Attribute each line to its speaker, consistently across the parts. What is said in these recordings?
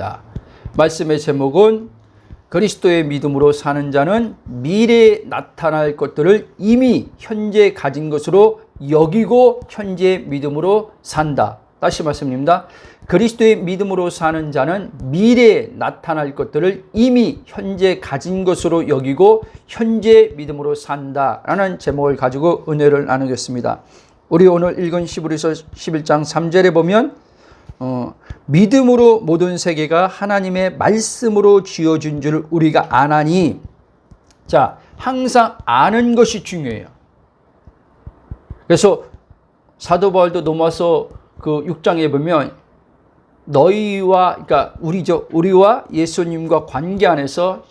Speaker 1: 자, 말씀의 제목은 그리스도의 믿음으로 사는 자는 미래에 나타날 것들을 이미 현재 가진 것으로 여기고 현재 믿음으로 산다. 다시 말씀드립니다. 그리스도의 믿음으로 사는 자는 미래에 나타날 것들을 이미 현재 가진 것으로 여기고 현재 믿음으로 산다 라는 제목을 가지고 은혜를 나누겠습니다. 우리 오늘 읽은 히브리서 11장 3절에 보면 믿음으로 모든 세계가 하나님의 말씀으로 지어진 줄 우리가 아나니. 자, 항상 아는 것이 중요해요. 그래서 사도 바울도 로마서 그 6장에 보면 너희와, 그러니까 우리와 예수님과 관계 안에서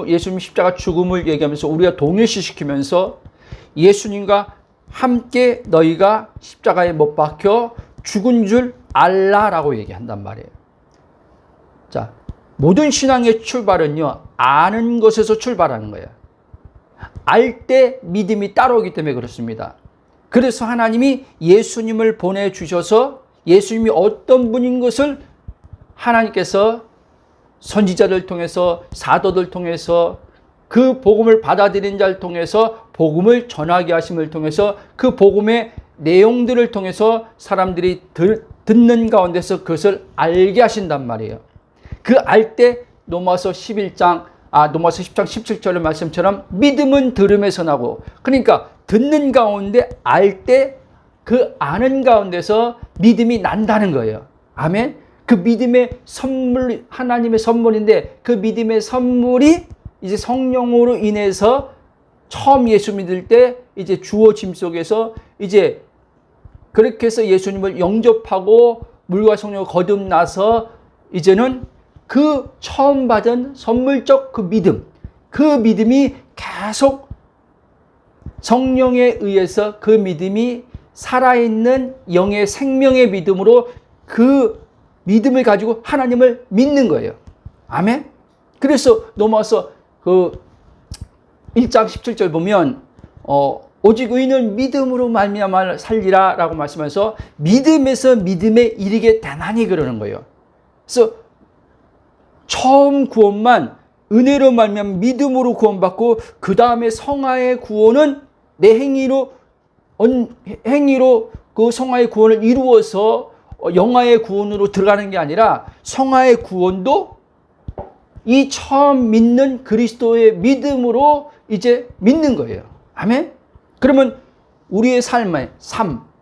Speaker 1: 예수님 십자가 죽음을 얘기하면서 우리가 동일시시키면서 예수님과 함께 너희가 십자가에 못 박혀 죽은 줄 알라라고 얘기한단 말이에요. 자, 모든 신앙의 출발은요, 아는 것에서 출발하는 거예요. 알 때 믿음이 따라오기 때문에 그렇습니다. 그래서 하나님이 예수님을 보내주셔서 예수님이 어떤 분인 것을 하나님께서 선지자들 통해서 사도들 통해서 그 복음을 받아들인 자를 통해서 복음을 전하게 하심을 통해서 그 복음의 내용들을 통해서 사람들이 듣는 가운데서 그것을 알게 하신단 말이에요. 그 알 때 로마서 10장 17절의 말씀처럼 믿음은 들음에서 나고, 그러니까 듣는 가운데 알 때 그 아는 가운데서 믿음이 난다는 거예요. 아멘. 그 믿음의 선물, 하나님의 선물인데 그 믿음의 선물이 이제 성령으로 인해서 처음 예수 믿을 때 이제 주어짐 속에서 이제 그렇게 해서 예수님을 영접하고 물과 성령을 거듭나서 이제는 그 처음 받은 선물적 그 믿음이 계속 성령에 의해서 그 믿음이 살아있는 영의 생명의 믿음으로 그 믿음을 가지고 하나님을 믿는 거예요. 아멘. 그래서 넘어와서 그 1장 17절 보면 오직 의인은 믿음으로 말미암아 살리라 라고 말씀하면서 믿음에서 믿음에 이르게 되나니 그러는 거예요. 그래서 처음 구원만 은혜로 말미암아 믿음으로 구원받고 그 다음에 성화의 구원은 내 행위로 그 성화의 구원을 이루어서 영화의 구원으로 들어가는 게 아니라 성화의 구원도 이 처음 믿는 그리스도의 믿음으로 이제 믿는 거예요. 아멘. 그러면 우리의 삶의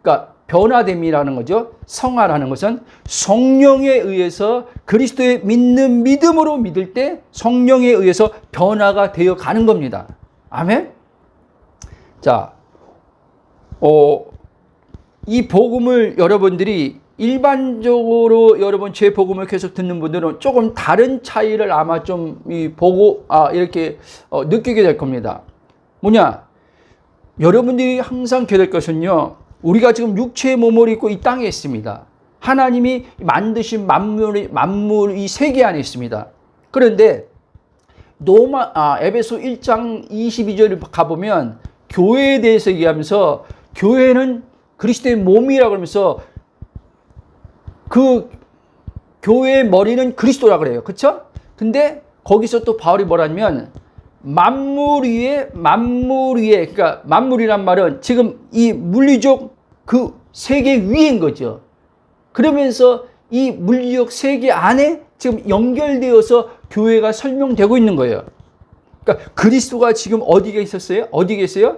Speaker 1: 그러니까 변화됨이라는 거죠. 성화라는 것은 성령에 의해서 그리스도의 믿는 믿음으로 믿을 때 성령에 의해서 변화가 되어 가는 겁니다. 아멘. 자, 이 복음을 여러분들이 일반적으로 여러분 제 복음을 계속 듣는 분들은 조금 다른 차이를 아마 좀 보고 이렇게 느끼게 될 겁니다. 뭐냐? 여러분들이 항상 기억해야 될 것은요, 우리가 지금 육체의 몸을 입고 이 땅에 있습니다. 하나님이 만드신 만물 이 세계 안에 있습니다. 그런데 에베소 1장 22절을 가보면 교회에 대해서 얘기하면서 교회는 그리스도의 몸이라고 하면서 그 교회의 머리는 그리스도라고 그래요. 그렇죠? 근데 거기서 또 바울이 뭐라냐면 만물 위에 그러니까 만물이란 말은 지금 이 물리적 그 세계 위인 거죠. 그러면서 이 물리적 세계 안에 지금 연결되어서 교회가 설명되고 있는 거예요. 그러니까 그리스도가 지금 어디 계셨어요? 어디 계세요?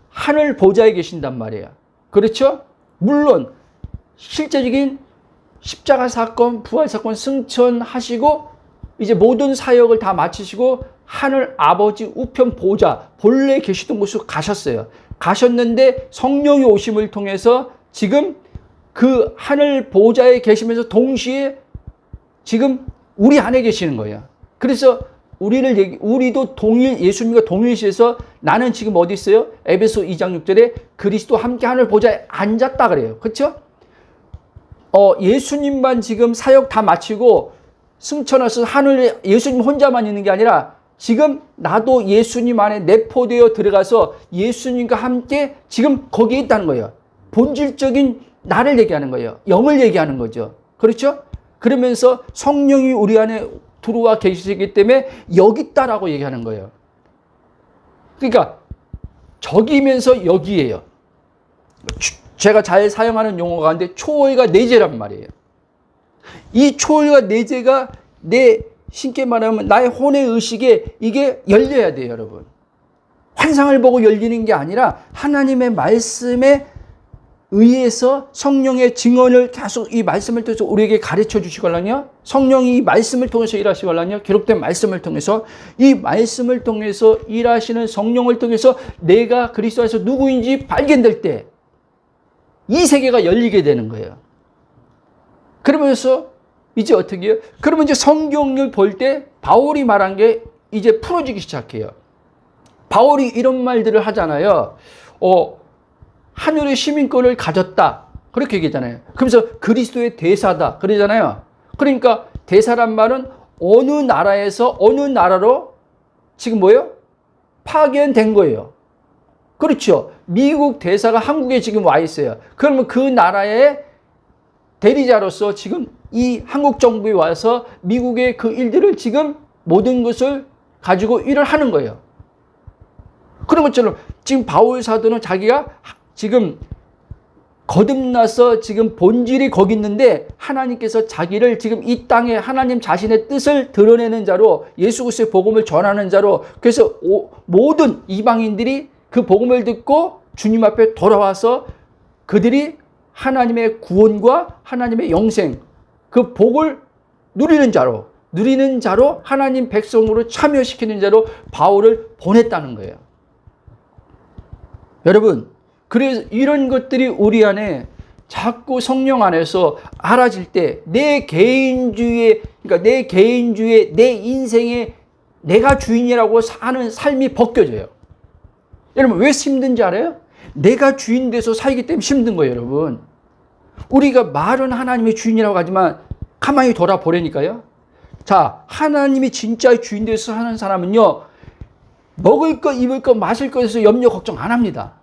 Speaker 1: 하늘 보좌에 계신단 말이에요. 그렇죠? 물론 실제적인 십자가 사건, 부활 사건 승천하시고 이제 모든 사역을 다 마치시고 하늘 아버지 우편 보좌 본래 계시던 곳으로 가셨어요. 가셨는데 성령의 오심을 통해서 지금 그 하늘 보좌에 계시면서 동시에 지금 우리 안에 계시는 거예요. 그래서 우리도 예수님과 동일시해서 나는 지금 어디 있어요? 에베소 2장 6절에 그리스도 함께 하늘 보좌에 앉았다 그래요. 그렇죠? 예수님만 지금 사역 다 마치고 승천해서 하늘에 예수님 혼자만 있는 게 아니라 지금 나도 예수님 안에 내포되어 들어가서 예수님과 함께 지금 거기에 있다는 거예요. 본질적인 나를 얘기하는 거예요. 영을 얘기하는 거죠. 그렇죠? 그러면서 성령이 우리 안에 들어와 계시기 때문에 여기 있다라고 얘기하는 거예요. 그러니까 저기면서 여기예요. 제가 잘 사용하는 용어가 가운데 초월과 내재란 말이에요. 이 초월과 내재가 내 쉽게 말하면 나의 혼의 의식에 이게 열려야 돼요, 여러분. 환상을 보고 열리는 게 아니라 하나님의 말씀에 의해서 성령의 증언을 계속 이 말씀을 통해서 우리에게 가르쳐 주시거든요. 성령이 이 말씀을 통해서 일하시거든요. 기록된 말씀을 통해서 이 말씀을 통해서 일하시는 성령을 통해서 내가 그리스도 안에서 누구인지 발견될 때 이 세계가 열리게 되는 거예요. 그러면서 이제 어떻게 해요? 그러면 이제 성경을 볼 때 바울이 말한 게 이제 풀어지기 시작해요. 바울이 이런 말들을 하잖아요. 하늘의 시민권을 가졌다. 그렇게 얘기하잖아요. 그러면서 그리스도의 대사다. 그러잖아요. 그러니까 대사란 말은 어느 나라에서 어느 나라로 지금 뭐예요? 파견된 거예요. 그렇죠. 미국 대사가 한국에 지금 와 있어요. 그러면 그 나라의 대리자로서 지금 이 한국 정부에 와서 미국의 그 일들을 지금 모든 것을 가지고 일을 하는 거예요. 그런 것처럼 지금 바울 사도는 자기가 지금 거듭나서 지금 본질이 거기 있는데 하나님께서 자기를 지금 이 땅에 하나님 자신의 뜻을 드러내는 자로 예수 그리스도의 복음을 전하는 자로 그래서 모든 이방인들이 그 복음을 듣고 주님 앞에 돌아와서 그들이 하나님의 구원과 하나님의 영생 그 복을 누리는 자로 하나님 백성으로 참여시키는 자로 바울을 보냈다는 거예요. 여러분, 그래서 이런 것들이 우리 안에 자꾸 성령 안에서 알아질 때 내 개인주의에, 그러니까 내 인생에 내가 주인이라고 사는 삶이 벗겨져요. 여러분, 왜 힘든지 알아요? 내가 주인 돼서 살기 때문에 힘든 거예요, 여러분. 우리가 말은 하나님의 주인이라고 하지만 가만히 돌아보라니까요. 자, 하나님이 진짜 주인 돼서 사는 사람은요, 먹을 것, 입을 것, 마실 것에서 염려, 걱정 안 합니다.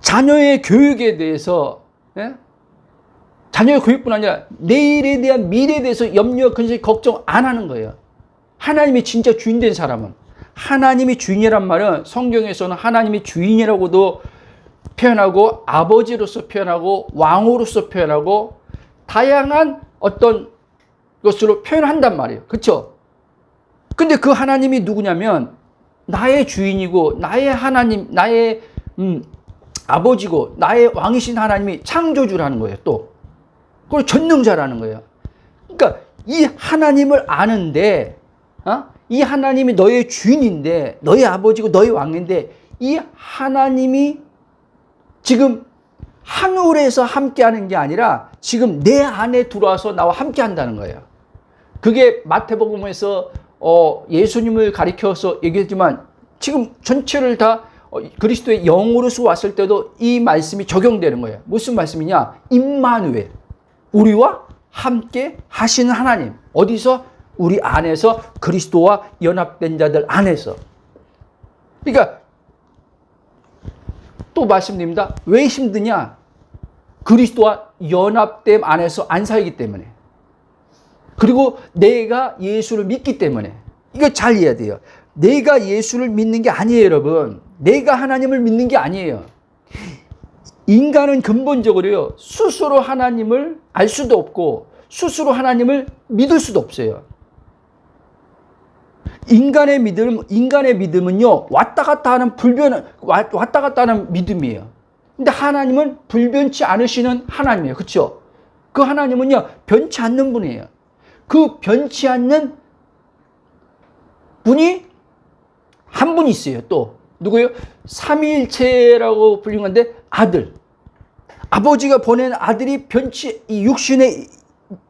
Speaker 1: 자녀의 교육에 대해서, 자녀의 교육뿐 아니라 내일에 대한 미래에 대해서 염려, 근심, 걱정 안 하는 거예요. 하나님이 진짜 주인 된 사람은. 하나님이 주인이란 말은 성경에서는 하나님이 주인이라고도 표현하고 아버지로서 표현하고 왕으로서 표현하고 다양한 어떤 것으로 표현한단 말이에요. 그렇죠? 근데 그 하나님이 누구냐면 나의 주인이고 나의 하나님, 나의 아버지고 나의 왕이신 하나님이 창조주라는 거예요. 또 그리고 전능자라는 거예요. 그러니까 이 하나님을 아는데 이 하나님이 너의 주인인데 너의 아버지고 너의 왕인데 이 하나님이 지금 하늘에서 함께하는 게 아니라 지금 내 안에 들어와서 나와 함께한다는 거예요. 그게 마태복음에서 예수님을 가리켜서 얘기했지만 지금 전체를 다 그리스도의 영으로서 왔을 때도 이 말씀이 적용되는 거예요. 무슨 말씀이냐? 임마누엘, 우리와 함께 하시는 하나님. 어디서? 우리 안에서 그리스도와 연합된 자들 안에서. 그러니까 또 말씀드립니다. 왜 힘드냐? 그리스도와 연합됨 안에서 안 살기 때문에. 그리고 내가 예수를 믿기 때문에. 이거 잘 이해해야 돼요. 내가 예수를 믿는 게 아니에요, 여러분. 내가 하나님을 믿는 게 아니에요. 인간은 근본적으로요, 스스로 하나님을 알 수도 없고 스스로 하나님을 믿을 수도 없어요. 인간의 믿음은요, 왔다 갔다 하는 믿음이에요. 근데 하나님은 불변치 않으시는 하나님이에요. 그렇죠? 그 하나님은요, 변치 않는 분이에요. 그 변치 않는 분이 한 분 있어요. 또 누구예요? 삼위일체라고 불리는 건데 아들. 아버지가 보낸 아들이 이 육신의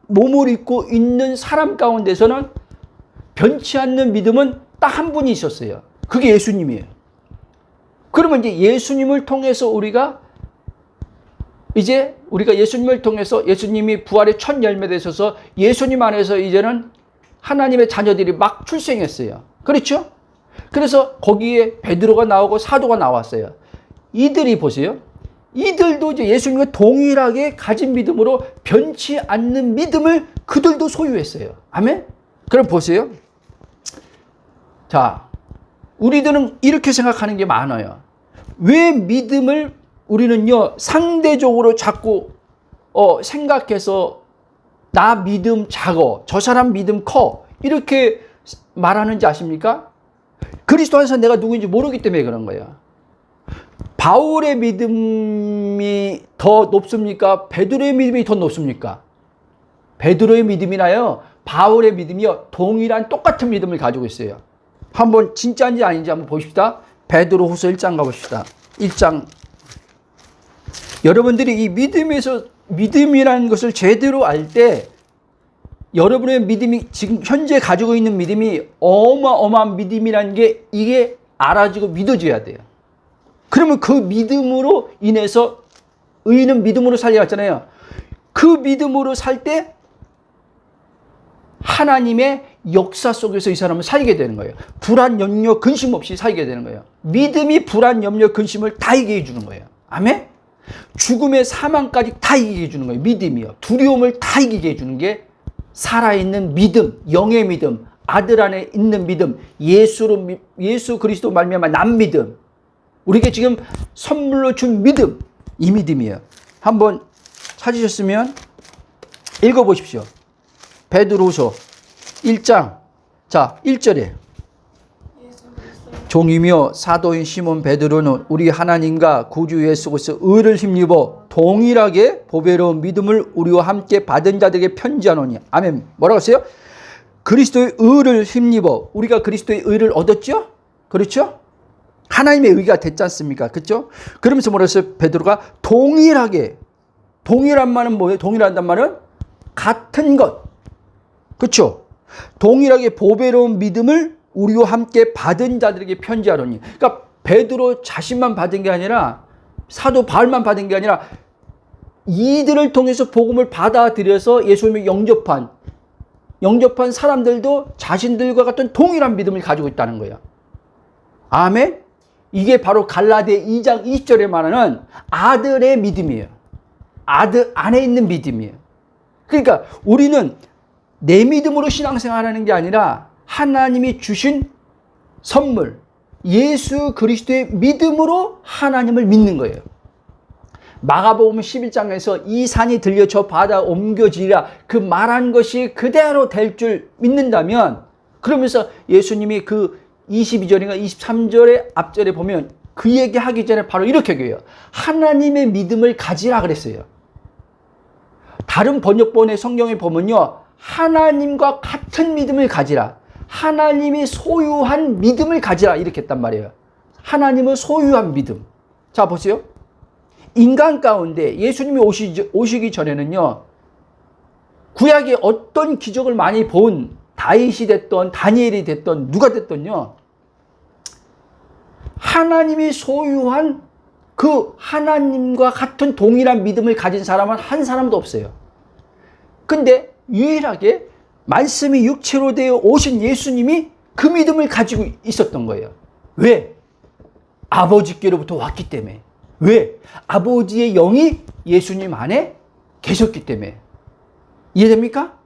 Speaker 1: 몸을 입고 있는 사람 가운데서는 변치 않는 믿음은 딱 한 분이 있었어요. 그게 예수님이에요. 그러면 이제 예수님을 통해서 우리가 예수님을 통해서 예수님이 부활의 첫 열매 되셔서 예수님 안에서 이제는 하나님의 자녀들이 막 출생했어요. 그렇죠? 그래서 거기에 베드로가 나오고 사도가 나왔어요. 이들이 보세요. 이들도 이제 예수님과 동일하게 가진 믿음으로 변치 않는 믿음을 그들도 소유했어요. 아멘? 그럼 보세요. 자, 우리들은 이렇게 생각하는 게 많아요. 왜 믿음을 우리는요, 상대적으로 자꾸 생각해서 나 믿음 작어, 저 사람 믿음 커, 이렇게 말하는지 아십니까? 그리스도 안에서 내가 누구인지 모르기 때문에 그런 거예요. 바울의 믿음이 더 높습니까? 베드로의 믿음이 더 높습니까? 베드로의 믿음이나요, 바울의 믿음이요, 동일한 똑같은 믿음을 가지고 있어요. 한번 진짜인지 아닌지 한번 보십시다. 베드로 후서 1장 가봅시다. 1장. 여러분들이 이 믿음이라는 것을 제대로 알 때 여러분의 믿음이 지금 현재 가지고 있는 믿음이 어마어마한 믿음이라는 게 이게 알아지고 믿어져야 돼요. 그러면 그 믿음으로 인해서 의인은 믿음으로 살려 했잖아요. 그 믿음으로 살 때 하나님의 역사 속에서 이 사람은 살게 되는 거예요. 불안, 염려, 근심 없이 살게 되는 거예요. 믿음이 불안, 염려, 근심을 다 이기게 해주는 거예요. 아멘? 죽음의 사망까지 다 이기게 해주는 거예요. 믿음이요. 두려움을 다 이기게 해주는 게 살아있는 믿음, 영의 믿음, 아들 안에 있는 믿음, 예수 그리스도 말미암아 난 믿음, 우리에게 지금 선물로 준 믿음, 이 믿음이에요. 한번 찾으셨으면 읽어보십시오. 베드로후서 1장, 자 1절에 종이며 사도인 시몬 베드로는 우리 하나님과 구주 예수 그리스도 의를 힘입어 동일하게 보배로운 믿음을 우리와 함께 받은 자들에게 편지하노니. 아멘. 뭐라고 했어요? 그리스도의 의를 힘입어. 우리가 그리스도의 의를 얻었죠? 그렇죠? 하나님의 의가 됐지 않습니까? 그렇죠? 그러면서 뭐라 했어요? 베드로가 동일하게. 동일한 말은 뭐예요? 동일하단 말은 같은 것. 그렇죠? 동일하게 보배로운 믿음을 우리와 함께 받은 자들에게 편지하노니. 그러니까 베드로 자신만 받은 게 아니라 사도 바울만 받은 게 아니라 이들을 통해서 복음을 받아들여서 예수님을 영접한 사람들도 자신들과 같은 동일한 믿음을 가지고 있다는 거예요. 아멘? 이게 바로 갈라디아 2장 20절에 말하는 아들의 믿음이에요. 아들 안에 있는 믿음이에요. 그러니까 우리는 내 믿음으로 신앙생활하는 게 아니라 하나님이 주신 선물, 예수 그리스도의 믿음으로 하나님을 믿는 거예요. 마가복음 11장에서 이 산이 들려 저 바다 옮겨지리라 그 말한 것이 그대로 될 줄 믿는다면, 그러면서 예수님이 그 22절인가 23절의 앞절에 보면 그 얘기하기 전에 바로 이렇게 얘기해요. 하나님의 믿음을 가지라 그랬어요. 다른 번역본의 성경에 보면요, 하나님과 같은 믿음을 가지라, 하나님이 소유한 믿음을 가지라 이렇게 했단 말이에요. 하나님을 소유한 믿음. 자 보세요. 인간 가운데 예수님이 오시기 전에는요, 구약에 어떤 기적을 많이 본 다윗이 됐던 다니엘이 됐던 누가 됐던요, 하나님이 소유한 그 하나님과 같은 동일한 믿음을 가진 사람은 한 사람도 없어요. 근데 유일하게 말씀이 육체로 되어 오신 예수님이 그 믿음을 가지고 있었던 거예요. 왜? 아버지께로부터 왔기 때문에. 왜? 아버지의 영이 예수님 안에 계셨기 때문에. 이해됩니까?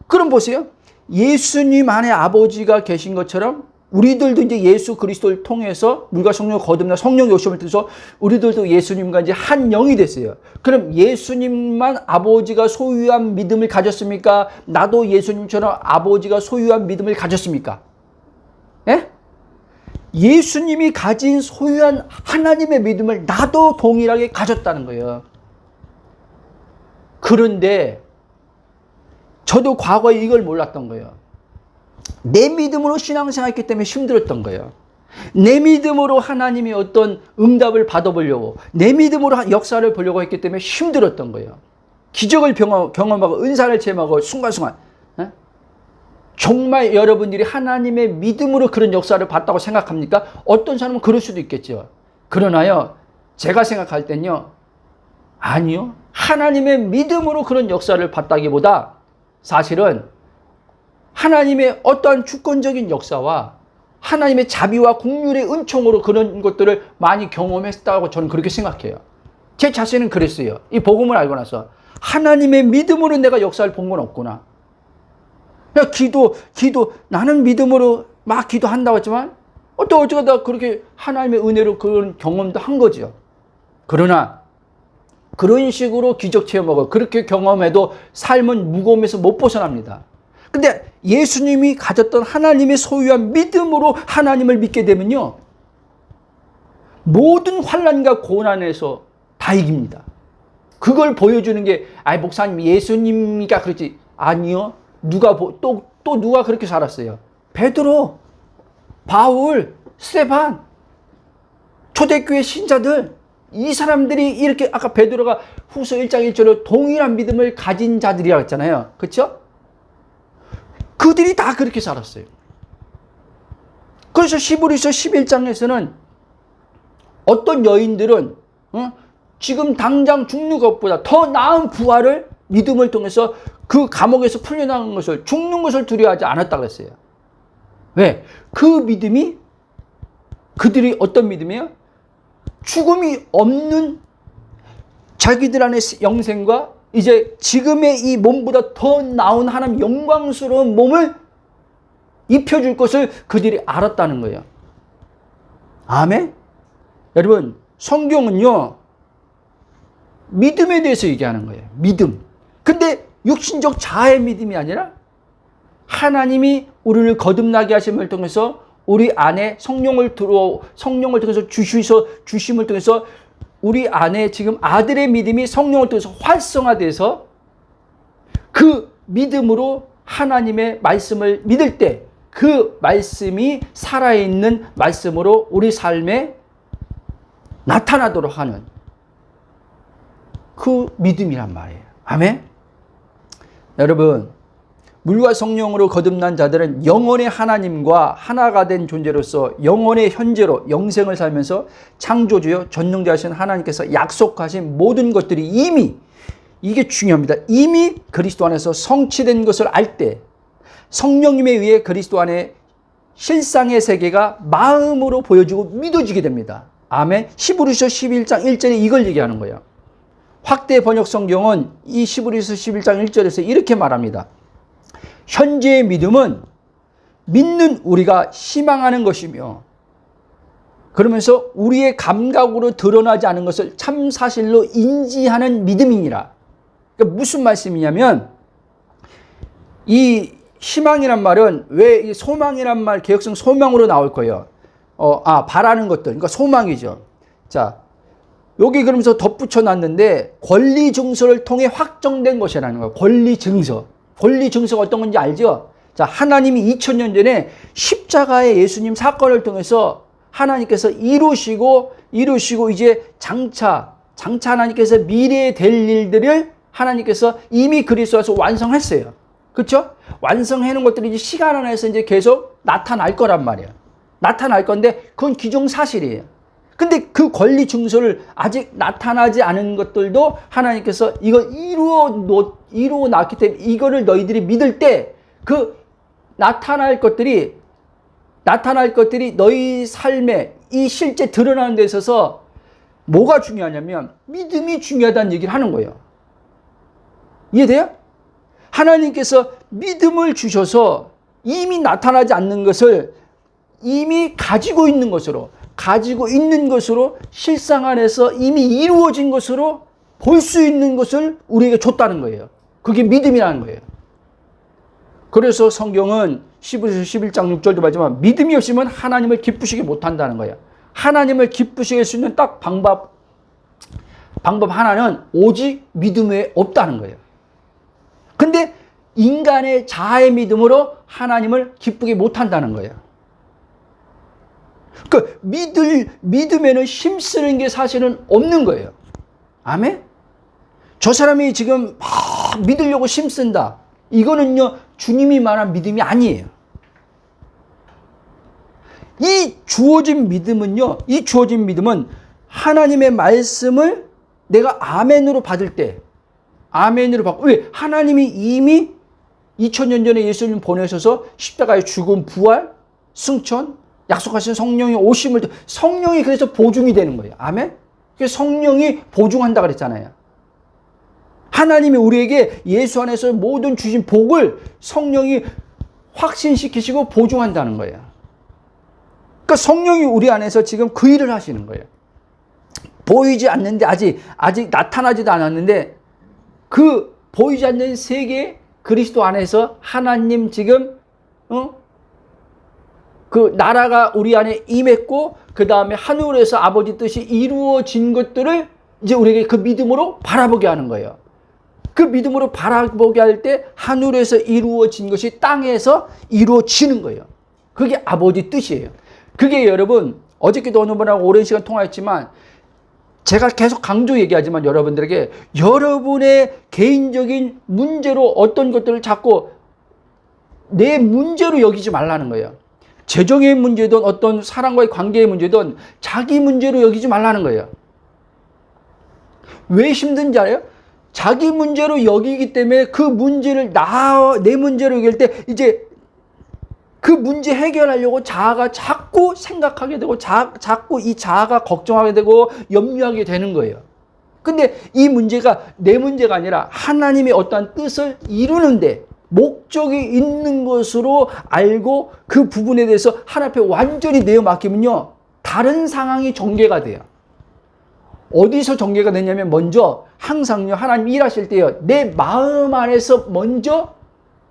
Speaker 1: 그럼 보세요. 예수님 안에 아버지가 계신 것처럼 우리들도 이제 예수 그리스도를 통해서 물과 성령을 거듭나 성령의 오심을 통해서 우리들도 예수님과 이제 한 영이 됐어요. 그럼 예수님만 아버지가 소유한 믿음을 가졌습니까? 나도 예수님처럼 아버지가 소유한 믿음을 가졌습니까? 예? 예수님이 가진 소유한 하나님의 믿음을 나도 동일하게 가졌다는 거예요. 그런데 저도 과거에 이걸 몰랐던 거예요. 내 믿음으로 신앙생활했기 때문에 힘들었던 거예요. 내 믿음으로 하나님이 어떤 응답을 받아보려고, 내 믿음으로 역사를 보려고 했기 때문에 힘들었던 거예요. 기적을 경험하고 은사를 체험하고 순간순간. 정말 여러분들이 하나님의 믿음으로 그런 역사를 봤다고 생각합니까? 어떤 사람은 그럴 수도 있겠죠. 그러나요, 제가 생각할 땐요, 아니요. 하나님의 믿음으로 그런 역사를 봤다기보다 사실은 하나님의 어떠한 주권적인 역사와 하나님의 자비와 긍휼의 은총으로 그런 것들을 많이 경험했다고 저는 그렇게 생각해요. 제 자신은 그랬어요. 이 복음을 알고 나서 하나님의 믿음으로 내가 역사를 본 건 없구나. 그냥 기도 나는 믿음으로 막 기도한다고 했지만 또 어쩌다 그렇게 하나님의 은혜로 그런 경험도 한 거죠. 그러나 그런 식으로 기적 체험하고 그렇게 경험해도 삶은 무거움에서 못 벗어납니다. 근데 예수님이 가졌던 하나님의 소유한 믿음으로 하나님을 믿게 되면요, 모든 환난과 고난에서 다 이깁니다. 그걸 보여주는 게 목사님 예수님이가 그렇지. 아니요. 또 누가 그렇게 살았어요? 베드로, 바울, 스데반, 초대교회 신자들, 이 사람들이 이렇게 아까 베드로가 후서 1장 1절로 동일한 믿음을 가진 자들이라고 했잖아요. 그렇죠? 그들이 다 그렇게 살았어요. 그래서 히브리서 11장에서는 어떤 여인들은 지금 당장 죽는 것보다 더 나은 부활을 믿음을 통해서 그 감옥에서 풀려나간 것을, 죽는 것을 두려워하지 않았다고 그랬어요. 왜? 그 믿음이, 그들이 어떤 믿음이에요? 죽음이 없는 자기들 안의 영생과 이제 지금의 이 몸보다 더 나은 하나님 영광스러운 몸을 입혀줄 것을 그들이 알았다는 거예요. 아멘? 여러분, 성경은요, 믿음에 대해서 얘기하는 거예요. 믿음. 근데 육신적 자아의 믿음이 아니라 하나님이 우리를 거듭나게 하심을 통해서 우리 안에 성령을 통해서 주심을 통해서 우리 안에 지금 아들의 믿음이 성령을 통해서 활성화돼서 그 믿음으로 하나님의 말씀을 믿을 때 그 말씀이 살아있는 말씀으로 우리 삶에 나타나도록 하는 그 믿음이란 말이에요. 아멘? 여러분, 물과 성령으로 거듭난 자들은 영원의 하나님과 하나가 된 존재로서 영원의 현재로 영생을 살면서 창조주요 전능자이신 하나님께서 약속하신 모든 것들이 이미, 이게 중요합니다, 이미 그리스도 안에서 성취된 것을 알 때 성령님에 의해 그리스도 안에 실상의 세계가 마음으로 보여지고 믿어지게 됩니다. 아멘. 히브리서 11장 1절에 이걸 얘기하는 거예요. 확대 번역 성경은 이 히브리서 11장 1절에서 이렇게 말합니다. 현재의 믿음은 믿는 우리가 희망하는 것이며, 그러면서 우리의 감각으로 드러나지 않은 것을 참 사실로 인지하는 믿음이니라. 그러니까 무슨 말씀이냐면, 이 희망이란 말은 왜 이 소망이란 말 개혁성 소망으로 나올 거예요. 바라는 것들, 그러니까 소망이죠. 자, 여기 그러면서 덧붙여 놨는데 권리 증서를 통해 확정된 것이라는 거예요. 권리 증서. 권리 증서가 어떤 건지 알죠? 자, 하나님이 2000년 전에 십자가의 예수님 사건을 통해서 하나님께서 이루시고 이제 장차 하나님께서 미래에 될 일들을 하나님께서 이미 그리스도에서 완성했어요. 그렇죠? 완성해 놓은 것들이 이제 시간 안에서 이제 계속 나타날 거란 말이에요. 나타날 건데 그건 기정사실이에요. 근데 그 권리 증서를 아직 나타나지 않은 것들도 하나님께서 이거 이루어 놨기 때문에 이거를 너희들이 믿을 때 그 나타날 것들이 너희 삶에 이 실제 드러나는 데 있어서 뭐가 중요하냐면 믿음이 중요하다는 얘기를 하는 거예요. 이해돼요? 하나님께서 믿음을 주셔서 이미 나타나지 않는 것을 이미 가지고 있는 것으로 실상 안에서 이미 이루어진 것으로 볼 수 있는 것을 우리에게 줬다는 거예요. 그게 믿음이라는 거예요. 그래서 성경은 히브리서 11장 6절도 말하지만 믿음이 없으면 하나님을 기쁘시게 못한다는 거예요. 하나님을 기쁘시게 할 수 있는 딱 방법 하나는 오직 믿음 외에 없다는 거예요. 근데 인간의 자아의 믿음으로 하나님을 기쁘게 못한다는 거예요. 그 믿음에는 힘쓰는 게 사실은 없는 거예요. 아멘? 저 사람이 지금 막 믿으려고 힘쓴다. 이거는요, 주님이 말한 믿음이 아니에요. 이 주어진 믿음은 하나님의 말씀을 내가 아멘으로 받을 때, 아멘으로 받고, 왜? 하나님이 이미 2000년 전에 예수님 보내셔서 십자가의 죽음, 부활, 승천, 약속하신 성령의 오심을, 성령이 그래서 보증이 되는 거예요. 아멘? 성령이 보증한다 그랬잖아요. 하나님이 우리에게 예수 안에서 모든 주신 복을 성령이 확신시키시고 보증한다는 거예요. 그러니까 성령이 우리 안에서 지금 그 일을 하시는 거예요. 보이지 않는데 아직 나타나지도 않았는데 그 보이지 않는 세계 그리스도 안에서 하나님 지금 그 나라가 우리 안에 임했고 그 다음에 하늘에서 아버지 뜻이 이루어진 것들을 이제 우리에게 그 믿음으로 바라보게 하는 거예요. 그 믿음으로 바라보게 할 때 하늘에서 이루어진 것이 땅에서 이루어지는 거예요. 그게 아버지 뜻이에요. 그게 여러분 어저께도 어느 분하고 오랜 시간 통화했지만 제가 계속 강조 얘기하지만 여러분들에게 여러분의 개인적인 문제로 어떤 것들을 자꾸 내 문제로 여기지 말라는 거예요. 재정의 문제든 어떤 사람과의 관계의 문제든 자기 문제로 여기지 말라는 거예요. 왜 힘든지 알아요? 자기 문제로 여기기 때문에 그 문제를 내 문제로 여길 때 이제 그 문제 해결하려고 자아가 자꾸 생각하게 되고 자꾸 이 자아가 걱정하게 되고 염려하게 되는 거예요. 근데 이 문제가 내 문제가 아니라 하나님의 어떠한 뜻을 이루는데 목적이 있는 것으로 알고 그 부분에 대해서 하나님 앞에 완전히 내어 맡기면요. 다른 상황이 전개가 돼요. 어디서 전개가 되냐면 먼저 항상요. 하나님 일하실 때요. 내 마음 안에서 먼저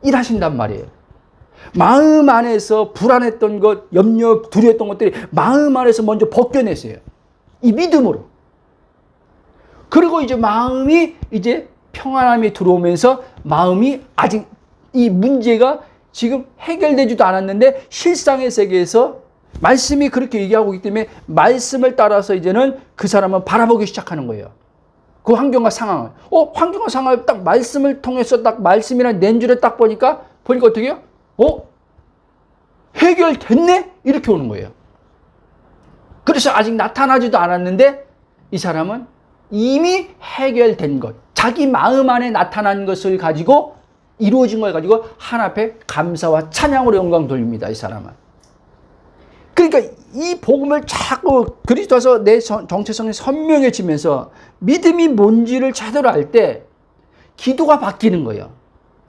Speaker 1: 일하신단 말이에요. 마음 안에서 불안했던 것, 염려, 두려웠던 것들이 마음 안에서 먼저 벗겨내세요. 이 믿음으로. 그리고 이제 마음이 이제 평안함이 들어오면서 마음이 아직 이 문제가 지금 해결되지도 않았는데 실상의 세계에서 말씀이 그렇게 얘기하고 있기 때문에 말씀을 따라서 이제는 그 사람은 바라보기 시작하는 거예요. 그 환경과 상황을. 환경과 상황을 딱 말씀을 통해서 딱 말씀이란 렌즈를 딱 보니까 어떻게 해요? 해결됐네? 이렇게 오는 거예요. 그래서 아직 나타나지도 않았는데 이 사람은 이미 해결된 것, 자기 마음 안에 나타난 것을 가지고 이루어진 걸 가지고 하나님 앞에 감사와 찬양으로 영광 돌립니다. 이 사람은. 그러니까 이 복음을 자꾸 그리스도에서 내 정체성이 선명해지면서 믿음이 뭔지를 제대로 알 때 기도가 바뀌는 거예요.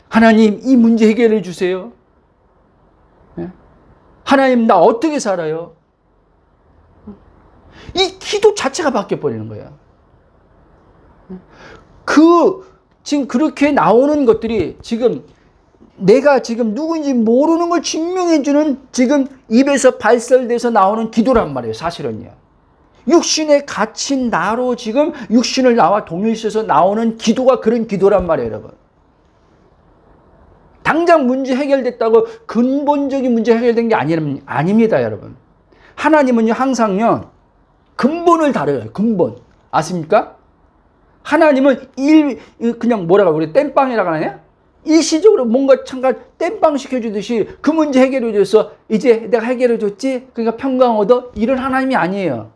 Speaker 1: 하나님 이 문제 해결해 주세요. 하나님 나 어떻게 살아요? 이 기도 자체가 바뀌어버리는 거예요. 지금 그렇게 나오는 것들이 지금 내가 지금 누구인지 모르는 걸 증명해주는 지금 입에서 발설돼서 나오는 기도란 말이에요. 사실은요. 육신에 갇힌 나로 지금 육신을 나와 동일시해서 나오는 기도가 그런 기도란 말이에요. 여러분. 당장 문제 해결됐다고 근본적인 문제 해결된 게 아닙니다. 여러분. 하나님은요 항상요 근본을 다뤄요. 근본. 아십니까? 하나님은 그냥 우리 땜빵이라고 하나요? 일시적으로 뭔가 잠깐 땜빵 시켜주듯이 그 문제 해결해줘서 이제 내가 해결해줬지? 그러니까 평강 얻어? 이런 하나님이 아니에요.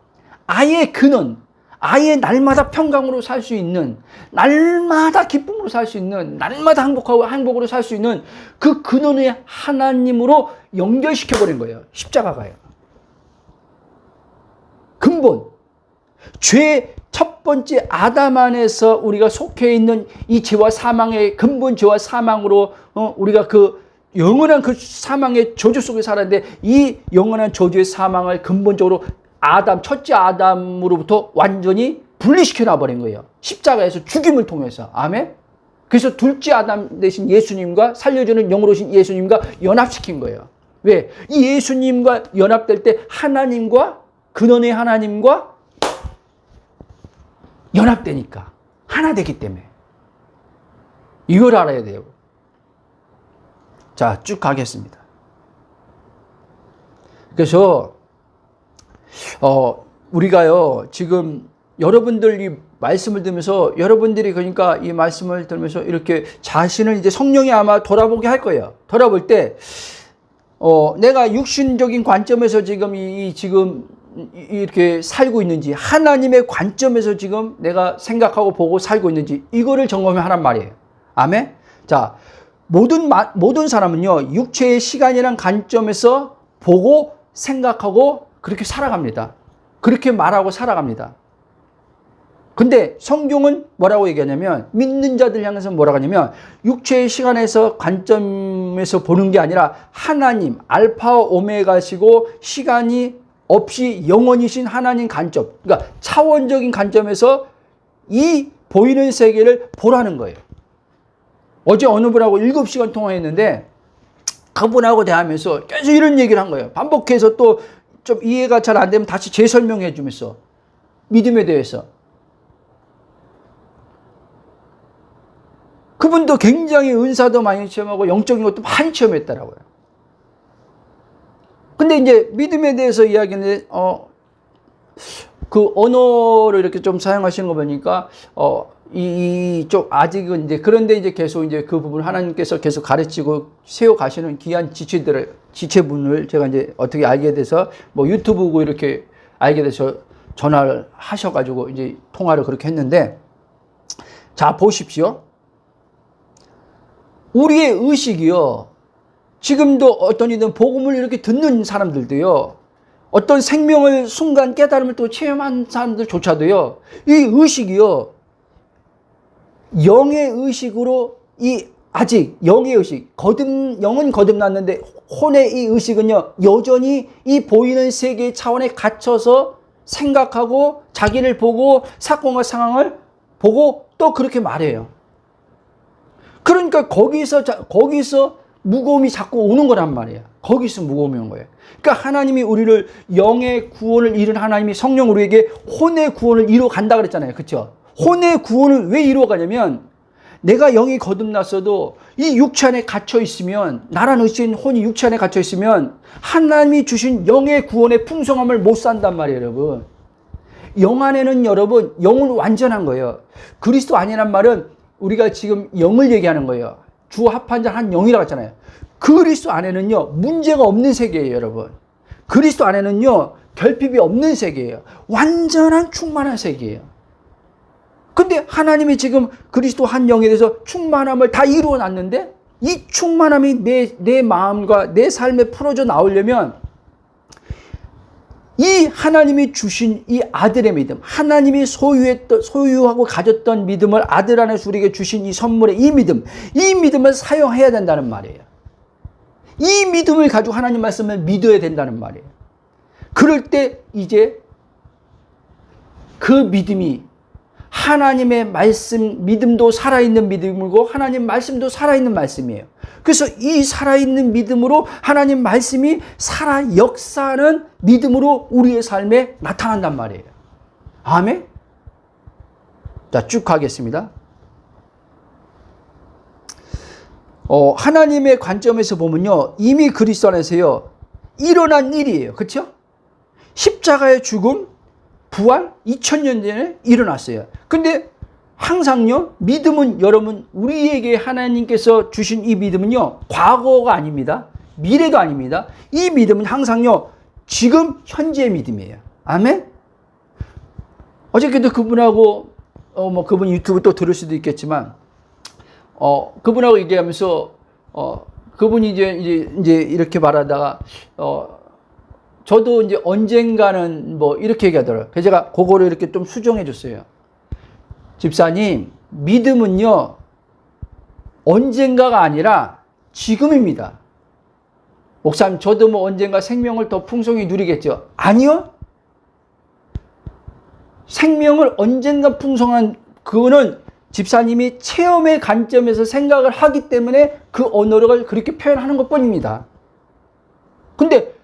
Speaker 1: 아예 그는 아예 날마다 평강으로 살 수 있는, 날마다 기쁨으로 살 수 있는, 날마다 행복으로 살 수 있는 그 근원의 하나님으로 연결시켜버린 거예요. 십자가가요. 근본. 죄 첫 번째 아담 안에서 우리가 속해 있는 이 죄와 사망의 근본 죄와 사망으로 우리가 그 영원한 그 사망의 저주 속에 살았는데 이 영원한 저주의 사망을 근본적으로 첫째 아담으로부터 완전히 분리시켜 놔버린 거예요. 십자가에서 죽임을 통해서. 아멘? 그래서 둘째 아담 대신 예수님과 살려주는 영으로 오신 예수님과 연합시킨 거예요. 왜? 이 예수님과 연합될 때 하나님과 근원의 하나님과 연합되니까. 하나 되기 때문에. 이걸 알아야 돼요. 자, 쭉 가겠습니다. 그래서 우리가요 지금 여러분들 이 말씀을 들으면서 여러분들이 그러니까 이 말씀을 들으면서 이렇게 자신을 이제 성령이 아마 돌아보게 할 거예요. 돌아볼 때 내가 육신적인 관점에서 지금 지금 이렇게 살고 있는지 하나님의 관점에서 지금 내가 생각하고 보고 살고 있는지 이거를 점검하란 말이에요. 아멘. 자, 모든 사람은요 육체의 시간이란 관점에서 보고 생각하고 그렇게 살아갑니다. 그렇게 말하고 살아갑니다. 근데 성경은 뭐라고 얘기하냐면, 믿는 자들 향해서 뭐라고 하냐면, 육체의 시간에서 관점에서 보는 게 아니라 하나님 알파와 오메가시고 시간이 없이 영원이신 하나님 관점, 그러니까 차원적인 관점에서 이 보이는 세계를 보라는 거예요. 어제 어느 분하고 7시간 통화했는데 그분하고 대하면서 계속 이런 얘기를 한 거예요. 반복해서 또 좀 이해가 잘 안 되면 다시 재설명해 주면서 믿음에 대해서. 그분도 굉장히 은사도 많이 체험하고 영적인 것도 많이 체험했더라고요. 근데 이제 믿음에 대해서 이야기는 그 언어를 이렇게 좀 사용하시는 거 보니까 좀 아직은 이제, 그런데 이제 계속 이제 그 부분 하나님께서 계속 가르치고 세워 가시는 귀한 지체분을 제가 이제 어떻게 알게 돼서 뭐 유튜브고 이렇게 알게 돼서 전화를 하셔가지고 이제 통화를 그렇게 했는데, 자 보십시오. 우리의 의식이요, 지금도 어떤 이든 복음을 이렇게 듣는 사람들도요, 어떤 생명을 순간 깨달음을 또 체험한 사람들조차도요, 이 의식이요, 영의 의식으로 아직 영의 의식, 영은 거듭났는데 혼의 이 의식은요, 여전히 이 보이는 세계의 차원에 갇혀서 생각하고 자기를 보고 사건과 상황을 보고 또 그렇게 말해요. 그러니까 거기서 무거움이 자꾸 오는 거란 말이에요. 거기서 무거움이 오는 거예요. 그러니까 하나님이 우리를 영의 구원을 이룬 하나님이 성령 우리에게 혼의 구원을 이루어 간다 그랬잖아요. 그렇죠? 혼의 구원을 왜 이루어 가냐면, 내가 영이 거듭났어도 이 육체 안에 갇혀 있으면, 나란 의신 혼이 육체 안에 갇혀 있으면 하나님이 주신 영의 구원의 풍성함을 못 산단 말이에요, 여러분. 영 안에는 여러분, 영은 완전한 거예요. 그리스도 아니란 말은 우리가 지금 영을 얘기하는 거예요. 주 합한 한 영이라고 했잖아요. 그리스도 안에는요, 문제가 없는 세계예요, 여러분. 그리스도 안에는요, 결핍이 없는 세계예요. 완전한 충만한 세계예요. 근데 하나님이 지금 그리스도 한 영에 대해서 충만함을 다 이루어 놨는데, 이 충만함이 내 마음과 내 삶에 풀어져 나오려면 이 하나님이 주신 이 아들의 믿음, 하나님이 소유하고 가졌던 믿음을 아들 안에서 우리에게 주신 이 선물의 이 믿음을 사용해야 된다는 말이에요. 이 믿음을 가지고 하나님 말씀을 믿어야 된다는 말이에요. 그럴 때 이제 그 믿음이 하나님의 말씀, 믿음도 살아있는 믿음이고 하나님 말씀도 살아있는 말씀이에요. 그래서 이 살아있는 믿음으로 하나님 말씀이 살아 역사하는 믿음으로 우리의 삶에 나타난단 말이에요. 아멘? 자, 쭉 가겠습니다. 하나님의 관점에서 보면요, 이미 그리스도 안에서요, 일어난 일이에요. 그렇죠? 십자가의 죽음, 부활 2000년 전에 일어났어요. 근데 항상요, 믿음은 여러분, 우리에게 하나님께서 주신 이 믿음은요, 과거가 아닙니다. 미래도 아닙니다. 이 믿음은 항상요, 지금 현재의 믿음이에요. 아멘? 어저께도 그분하고 그분 유튜브 또 들을 수도 있겠지만 그분하고 얘기하면서 그분이 이제 이렇게 말하다가 저도 이제 언젠가는 뭐 이렇게 얘기하더라고요. 그래서 제가 그거를 이렇게 좀 수정해 줬어요. 집사님, 믿음은요, 언젠가가 아니라 지금입니다. 목사님, 저도 뭐 언젠가 생명을 더 풍성히 누리겠죠? 아니요. 생명을 언젠가 풍성한, 그거는 집사님이 체험의 관점에서 생각을 하기 때문에 그 언어력을 그렇게 표현하는 것 뿐입니다. 근데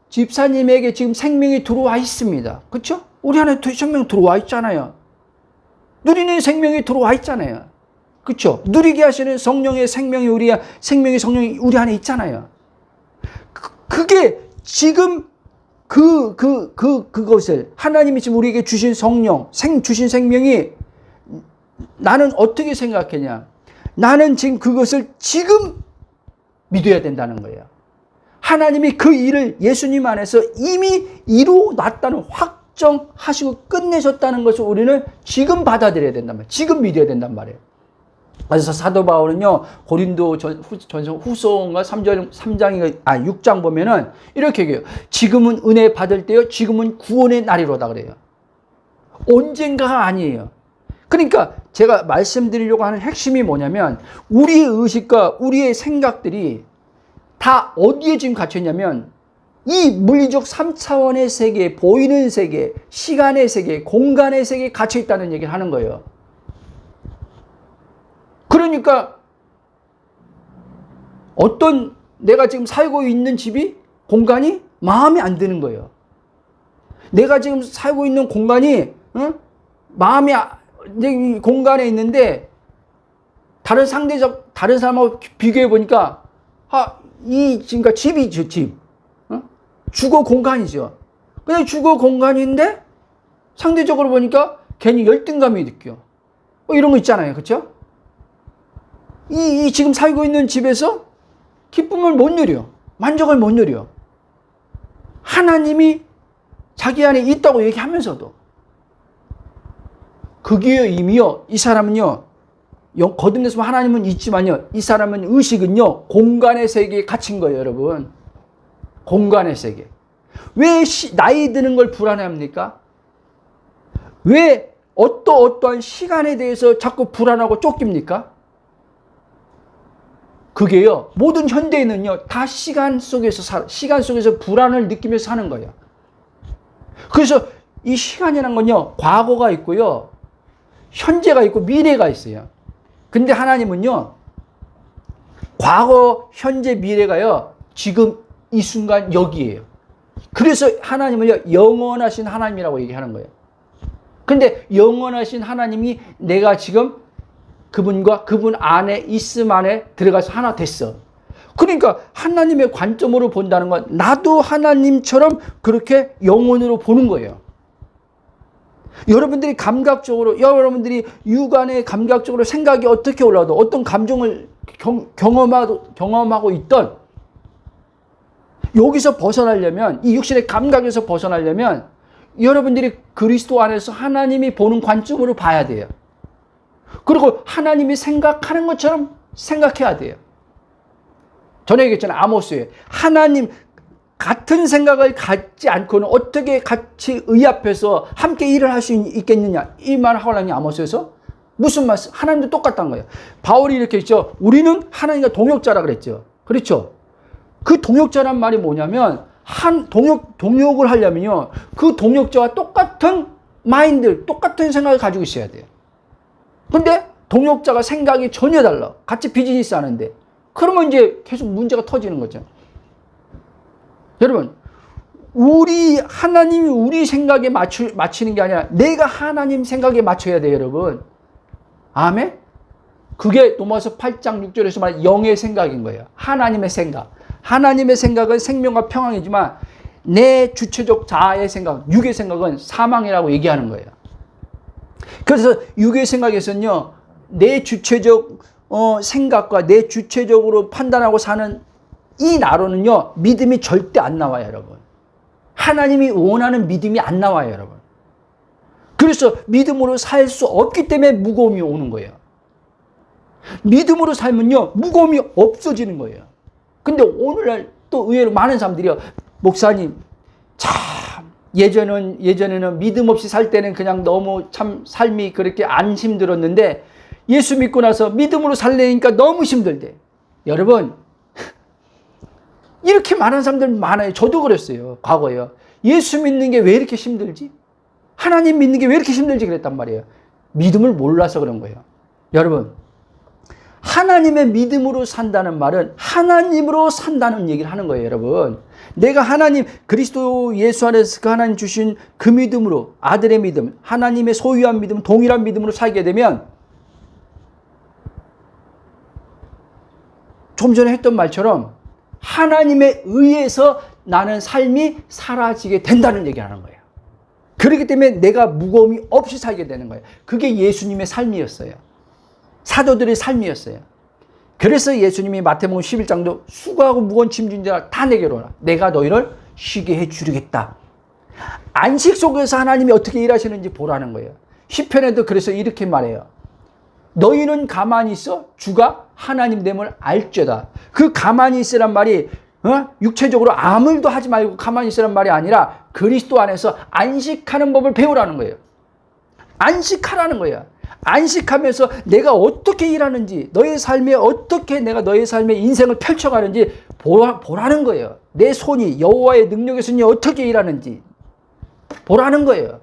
Speaker 1: 집사님에게 지금 생명이 들어와 있습니다. 그렇죠? 우리 안에 생명 들어와 있잖아요. 누리는 생명이 들어와 있잖아요. 그렇죠? 누리게 하시는 성령의 생명이 성령이 우리 안에 있잖아요. 그게 지금 그것을 하나님이 지금 우리에게 주신 주신 생명이, 나는 어떻게 생각했냐? 나는 지금 그것을 지금 믿어야 된다는 거예요. 하나님이 그 일을 예수님 안에서 이미 이루어놨다는 확정하시고 끝내셨다는 것을 우리는 지금 받아들여야 된단 말이에요. 지금 믿어야 된단 말이에요. 그래서 사도 바울은요, 고린도 전서 후서인가 6장 보면은 이렇게 얘기해요. 지금은 은혜 받을 때요, 지금은 구원의 날이로다 그래요. 언젠가가 아니에요. 그러니까 제가 말씀드리려고 하는 핵심이 뭐냐면 우리의 의식과 우리의 생각들이 다 어디에 지금 갇혀 있냐면 이 물리적 3차원의 세계, 보이는 세계, 시간의 세계, 공간의 세계에 갇혀 있다는 얘기를 하는 거예요. 그러니까 어떤 내가 지금 살고 있는 집이 공간이 마음에 안 드는 거예요. 내가 지금 살고 있는 공간이 마음이 이 공간에 있는데 다른 사람하고 비교해 보니까 그러니까 집이죠, 집. 주거 공간이죠. 근데 주거 공간인데 상대적으로 보니까 괜히 열등감이 느껴. 이런 거 있잖아요, 그렇죠? 이 지금 살고 있는 집에서 기쁨을 못 누려, 만족을 못 누려. 하나님이 자기 안에 있다고 얘기하면서도 그게 의미요. 이 사람은요, 거듭나서 하나님은 있지만요, 이 사람은 의식은요, 공간의 세계에 갇힌 거예요, 여러분. 공간의 세계. 왜 나이 드는 걸 불안해합니까? 왜 어떠한 시간에 대해서 자꾸 불안하고 쫓깁니까? 그게요, 모든 현대인은요, 다 시간 속에서 불안을 느끼면서 사는 거예요. 그래서 이 시간이라는 건요, 과거가 있고요, 현재가 있고 미래가 있어요. 근데 하나님은요, 과거, 현재, 미래가요, 지금 이 순간 여기에요. 그래서 하나님은요, 영원하신 하나님이라고 얘기하는 거예요. 근데 영원하신 하나님이 내가 지금 그분과 그분 안에 있음 안에 들어가서 하나 됐어. 그러니까 하나님의 관점으로 본다는 건 나도 하나님처럼 그렇게 영혼으로 보는 거예요. 여러분들이 여러분들이 육안에 감각적으로 생각이 어떻게 올라와도 어떤 감정을 경험하고 있던 여기서 벗어나려면, 이 육신의 감각에서 벗어나려면 여러분들이 그리스도 안에서 하나님이 보는 관점으로 봐야 돼요. 그리고 하나님이 생각하는 것처럼 생각해야 돼요. 전에 얘기했잖아요. 아모스에 하나님 같은 생각을 갖지 않고는 어떻게 같이 의합해서 함께 일을 할 수 있겠느냐, 이 말을 하려니 아모스에서 무슨 말씀? 하나님도 똑같다는 거예요. 바울이 이렇게 했죠. 우리는 하나님과 동역자라 그랬죠. 그렇죠? 그 동역자란 말이 뭐냐면 동역을 하려면요, 그 동역자와 똑같은 마인드, 똑같은 생각을 가지고 있어야 돼요. 근데 동역자가 생각이 전혀 달라. 같이 비즈니스 하는데. 그러면 이제 계속 문제가 터지는 거죠. 여러분, 하나님이 우리 생각에 맞추는 게 아니라 내가 하나님 생각에 맞춰야 돼요, 여러분. 아멘? 그게 로마서 8장 6절에서 말하는 영의 생각인 거예요. 하나님의 생각. 하나님의 생각은 생명과 평안이지만 내 주체적 자아의 생각, 육의 생각은 사망이라고 얘기하는 거예요. 그래서 육의 생각에서는요, 내 주체적 생각과 내 주체적으로 판단하고 사는 이 나로는요, 믿음이 절대 안 나와요, 여러분. 하나님이 원하는 믿음이 안 나와요, 여러분. 그래서 믿음으로 살 수 없기 때문에 무거움이 오는 거예요. 믿음으로 살면요, 무거움이 없어지는 거예요. 근데 오늘날 또 의외로 많은 사람들이요, 목사님, 참, 예전에는 믿음 없이 살 때는 그냥 너무 참 삶이 그렇게 안 힘들었는데 예수 믿고 나서 믿음으로 살려니까 너무 힘들대. 여러분, 이렇게 많은 사람들 많아요. 저도 그랬어요. 과거에요. 예수 믿는 게 왜 이렇게 힘들지? 하나님 믿는 게 왜 이렇게 힘들지? 그랬단 말이에요. 믿음을 몰라서 그런 거예요. 여러분, 하나님의 믿음으로 산다는 말은 하나님으로 산다는 얘기를 하는 거예요, 여러분. 내가 하나님, 그리스도 예수 안에서 그 하나님 주신 그 믿음으로, 아들의 믿음, 하나님의 소유한 믿음, 동일한 믿음으로 살게 되면 좀 전에 했던 말처럼 하나님에 의해서 나는 삶이 사라지게 된다는 얘기를 하는 거예요. 그렇기 때문에 내가 무거움이 없이 살게 되는 거예요. 그게 예수님의 삶이었어요. 사도들의 삶이었어요. 그래서 예수님이 마태복음 11장도 수고하고 무거운 짐진 자가 다 내게로 오라. 내가 너희를 쉬게 해주겠다. 안식 속에서 하나님이 어떻게 일하시는지 보라는 거예요. 시편에도 그래서 이렇게 말해요. 너희는 가만히 있어 주가 하나님 됨을 알죄다. 그 가만히 있으란 말이 육체적으로 아무 일도 하지 말고 가만히 있으란 말이 아니라 그리스도 안에서 안식하는 법을 배우라는 거예요. 안식하라는 거예요. 안식하면서 내가 어떻게 일하는지, 너의 삶에 어떻게 내가 너의 삶의 인생을 펼쳐가는지 보라는 거예요. 내 손이 여호와의 능력의 손이 어떻게 일하는지 보라는 거예요.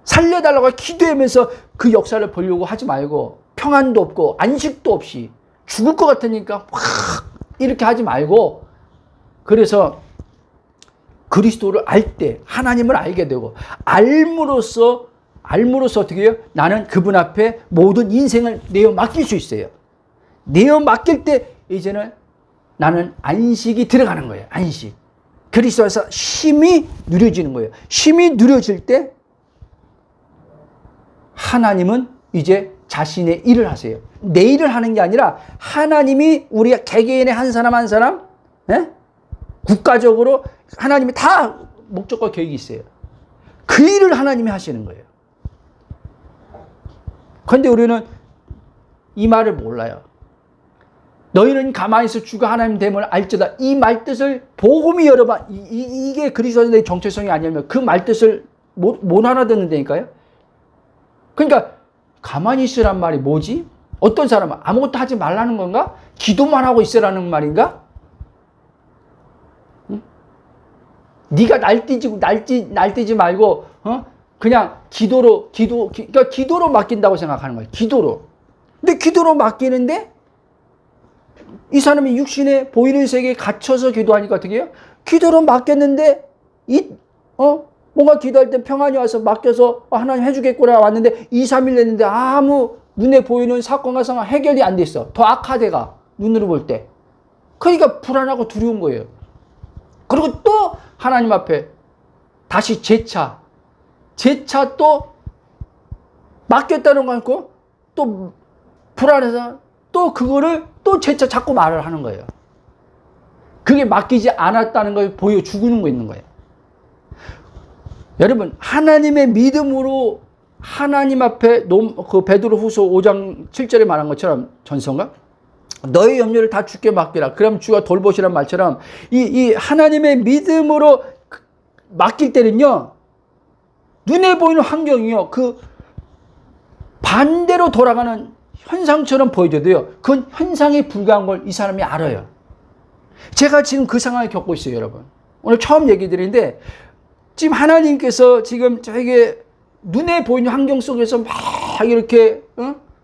Speaker 1: 살려달라고 기도하면서 그 역사를 보려고 하지 말고, 평안도 없고 안식도 없이 죽을 것 같으니까 확 이렇게 하지 말고, 그래서 그리스도를 알 때 하나님을 알게 되고, 알므로써 어떻게 해요? 나는 그분 앞에 모든 인생을 내어 맡길 수 있어요. 내어 맡길 때 이제는 나는 안식이 들어가는 거예요. 안식. 그리스도에서 쉼이 누려지는 거예요. 쉼이 누려질 때 하나님은 이제 자신의 일을 하세요. 내 일을 하는 게 아니라 하나님이 우리 개개인의 한 사람 한 사람, 국가적으로 하나님이 다 목적과 계획이 있어요. 그 일을 하나님이 하시는 거예요. 그런데 우리는 이 말을 몰라요. 너희는 가만히 있어 주가 하나님 됨을 알지다. 이 말뜻을 복음이 여러분, 이게 그리스도의 정체성이 아니면 그 말뜻을 못 알아듣는다니까요. 그러니까 가만히 있으란 말이 뭐지? 어떤 사람은 아무것도 하지 말라는 건가? 기도만 하고 있으라는 말인가? 응? 네가 날뛰지 말고 그냥 그러니까 기도로 맡긴다고 생각하는 거예요. 기도로. 근데 기도로 맡기는데 이 사람이 육신에 보이는 세계에 갇혀서 기도하니까 어떻게 해요? 기도로 맡겼는데 뭔가 기도할 때 평안이 와서 맡겨서 하나님 해주겠구나 왔는데 2, 3일 됐는데 아무 눈에 보이는 사건과 상황 해결이 안 돼 있어. 더 악화돼가 눈으로 볼 때. 그러니까 불안하고 두려운 거예요. 그리고 또 하나님 앞에 다시 재차 또 맡겼다는 거 같고 또 불안해서 또 그거를 또 재차 자꾸 말을 하는 거예요. 그게 맡기지 않았다는 걸 보여주고 있는 거예요. 여러분, 하나님의 믿음으로 하나님 앞에 그 베드로후서 5장 7절에 말한 것처럼 전서인가? 너의 염려를 다 주께 맡기라. 그럼 주가 돌보시란 말처럼 이 하나님의 믿음으로 맡길 때는요, 눈에 보이는 환경이요, 그 반대로 돌아가는 현상처럼 보여줘도요, 그건 현상에 불과한 걸 이 사람이 알아요. 제가 지금 그 상황을 겪고 있어요, 여러분. 오늘 처음 얘기 드리는데, 지금 하나님께서 지금 저에게 눈에 보이는 환경 속에서 막 이렇게,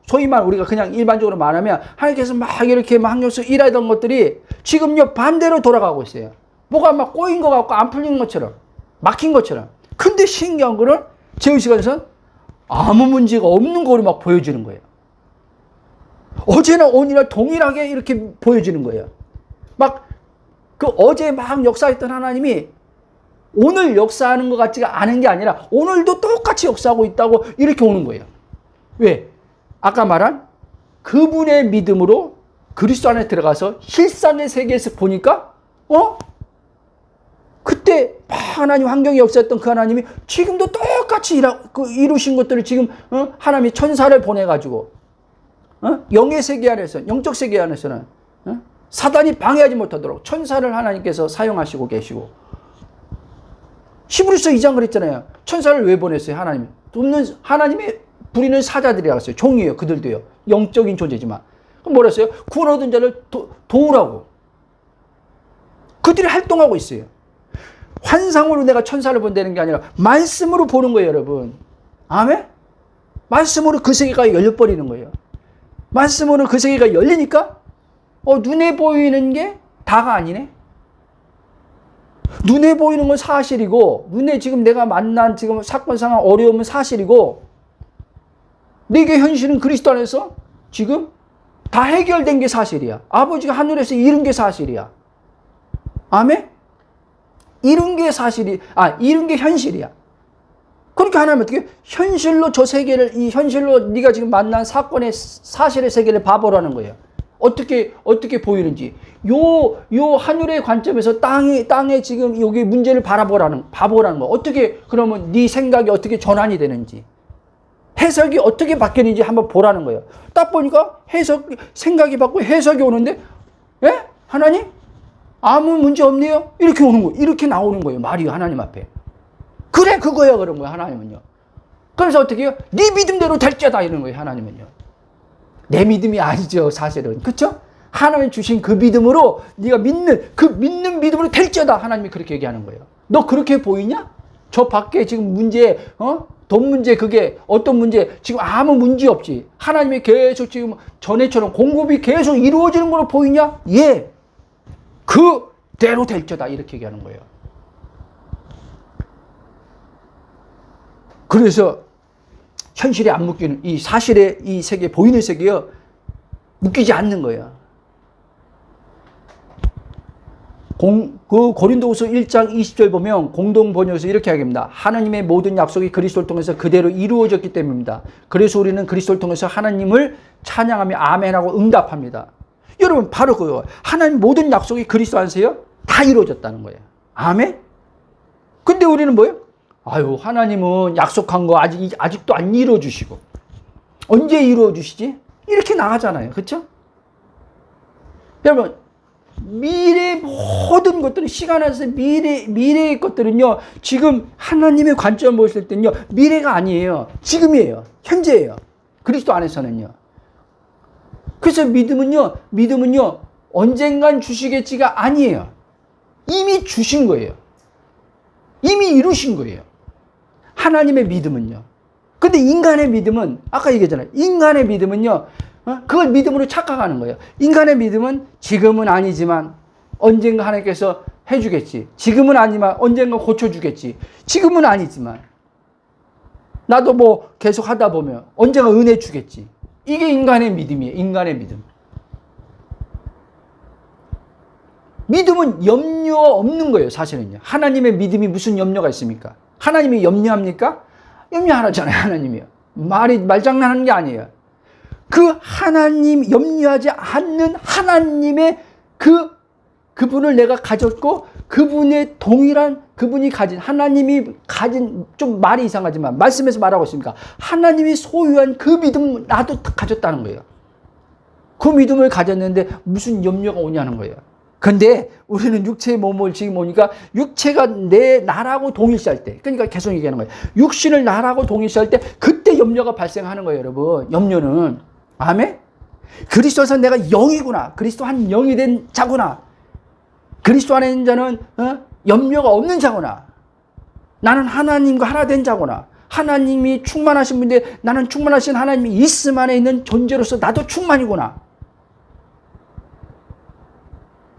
Speaker 1: 소위 말 우리가 그냥 일반적으로 말하면 하나님께서 막 이렇게 환경 속에 일하던 것들이 지금요 반대로 돌아가고 있어요. 뭐가 막 꼬인 것 같고 안 풀린 것처럼, 막힌 것처럼. 근데 신기한 거는 제의시간에서 아무 문제가 없는 거로 막 보여지는 거예요. 어제나 오늘이나 동일하게 이렇게 보여지는 거예요. 막 그 어제 막 역사했던 하나님이 오늘 역사하는 것 같지가 않은 게 아니라 오늘도 똑같이 역사하고 있다고 이렇게 오는 거예요. 왜? 아까 말한 그분의 믿음으로 그리스도 안에 들어가서 실상의 세계에서 보니까 그때 하나님 환경에 역사했던 그 하나님이 지금도 똑같이 이루신 것들을 지금 하나님이 천사를 보내가지고 영의 세계 안에서, 영적 세계 안에서는 사단이 방해하지 못하도록 천사를 하나님께서 사용하시고 계시고, 히브리서 2장 그랬잖아요. 천사를 왜 보냈어요? 하나님이 부리는 사자들이라고 했어요. 종이에요. 그들도요. 영적인 존재지만. 그럼 뭐라 했어요? 구원 얻은 자를 도우라고. 그들이 활동하고 있어요. 환상으로 내가 천사를 본다는 게 아니라 말씀으로 보는 거예요, 여러분. 아멘? 말씀으로 그 세계가 열려버리는 거예요. 말씀으로 그 세계가 열리니까 눈에 보이는 게 다가 아니네. 눈에 보이는 건 사실이고, 눈에 지금 내가 만난 지금 사건 상황 어려움은 사실이고, 내게 현실은 그리스도 안에서 지금 다 해결된 게 사실이야. 아버지가 하늘에서 이룬 게 사실이야. 아멘? 이룬 게 이룬 게 현실이야. 그러니까 하나님은 어떻게 현실로 저 세계를, 이 현실로 네가 지금 만난 사건의 사실의 세계를 봐보라는 거예요. 어떻게 보이는지. 요 하늘의 관점에서 땅에 지금 여기 문제를 봐보라는 거. 어떻게, 그러면 네 생각이 어떻게 전환이 되는지. 해석이 어떻게 바뀌는지 한번 보라는 거예요. 딱 보니까 생각이 바뀌고 해석이 오는데, 예? 하나님? 아무 문제 없네요? 이렇게 오는 거예요. 이렇게 나오는 거예요. 말이 하나님 앞에. 그래, 그거야, 그런 거예요, 하나님은요. 그래서 어떻게 해요? 네 믿음대로 될지어다 이러는 거예요. 하나님은요. 내 믿음이 아니죠, 사실은. 그렇죠? 하나님 주신 그 믿음으로 네가 믿는 믿음으로 될지어다. 하나님이 그렇게 얘기하는 거예요. 너 그렇게 보이냐? 저 밖에 지금 문제, 돈 문제, 그게 어떤 문제, 지금 아무 문제 없지. 하나님이 계속 지금 전에처럼 공급이 계속 이루어지는 걸로 보이냐? 예. 그대로 될지어다. 이렇게 얘기하는 거예요. 그래서 현실에 안 묶이는 이 사실의 이 세계, 보이는 세계요, 묶이지 않는 거예요. 그 고린도후서 1장 20절 보면 공동 번역에서 이렇게 하겠습니다. 하나님의 모든 약속이 그리스도를 통해서 그대로 이루어졌기 때문입니다. 그래서 우리는 그리스도를 통해서 하나님을 찬양하며 아멘하고 응답합니다. 여러분, 바로 그거. 하나님 모든 약속이 그리스도 안에서요, 다 이루어졌다는 거예요. 아멘? 근데 우리는 뭐예요? 아유, 하나님은 약속한 거 아직도 안 이루어주시고 언제 이루어주시지? 이렇게 나가잖아요. 그렇죠? 여러분, 미래 모든 것들은, 시간 안에서 미래의 것들은요, 지금 하나님의 관점을 보실 때는요, 미래가 아니에요. 지금이에요. 현재예요. 그리스도 안에서는요. 그래서 믿음은요, 언젠간 주시겠지가 아니에요. 이미 주신 거예요. 이미 이루신 거예요. 하나님의 믿음은요. 근데 인간의 믿음은, 아까 얘기했잖아요. 인간의 믿음은요, 그걸 믿음으로 착각하는 거예요. 인간의 믿음은 지금은 아니지만 언젠가 하나님께서 해주겠지. 지금은 아니지만 언젠가 고쳐주겠지. 지금은 아니지만 나도 뭐 계속 하다 보면 언젠가 은혜 주겠지. 이게 인간의 믿음이에요. 인간의 믿음. 믿음은 염려 없는 거예요. 사실은요. 하나님의 믿음이 무슨 염려가 있습니까? 하나님이 염려합니까? 염려 안 하잖아요. 하나님이요. 말장난하는 게 아니에요. 그 하나님, 염려하지 않는 하나님의 그분을 내가 가졌고, 그분의 동일한, 그분이 가진, 하나님이 가진, 좀 말이 이상하지만 말씀에서 말하고 있습니까? 하나님이 소유한 그 믿음 나도 가졌다는 거예요. 그 믿음을 가졌는데 무슨 염려가 오냐는 거예요. 근데 우리는 육체의 몸을 지금 오니까 육체가 나라고 동일시할 때, 그러니까 계속 얘기하는 거예요. 육신을 나라고 동일시할 때 그때 염려가 발생하는 거예요, 여러분. 염려는. 아멘? 그리스도에서 내가 영이구나. 그리스도 한 영이 된 자구나. 그리스도 안에 있는 자는 염려가 없는 자구나. 나는 하나님과 하나 된 자구나. 하나님이 충만하신 분인데 나는 충만하신 하나님이 있음 안에 있는 존재로서 나도 충만이구나.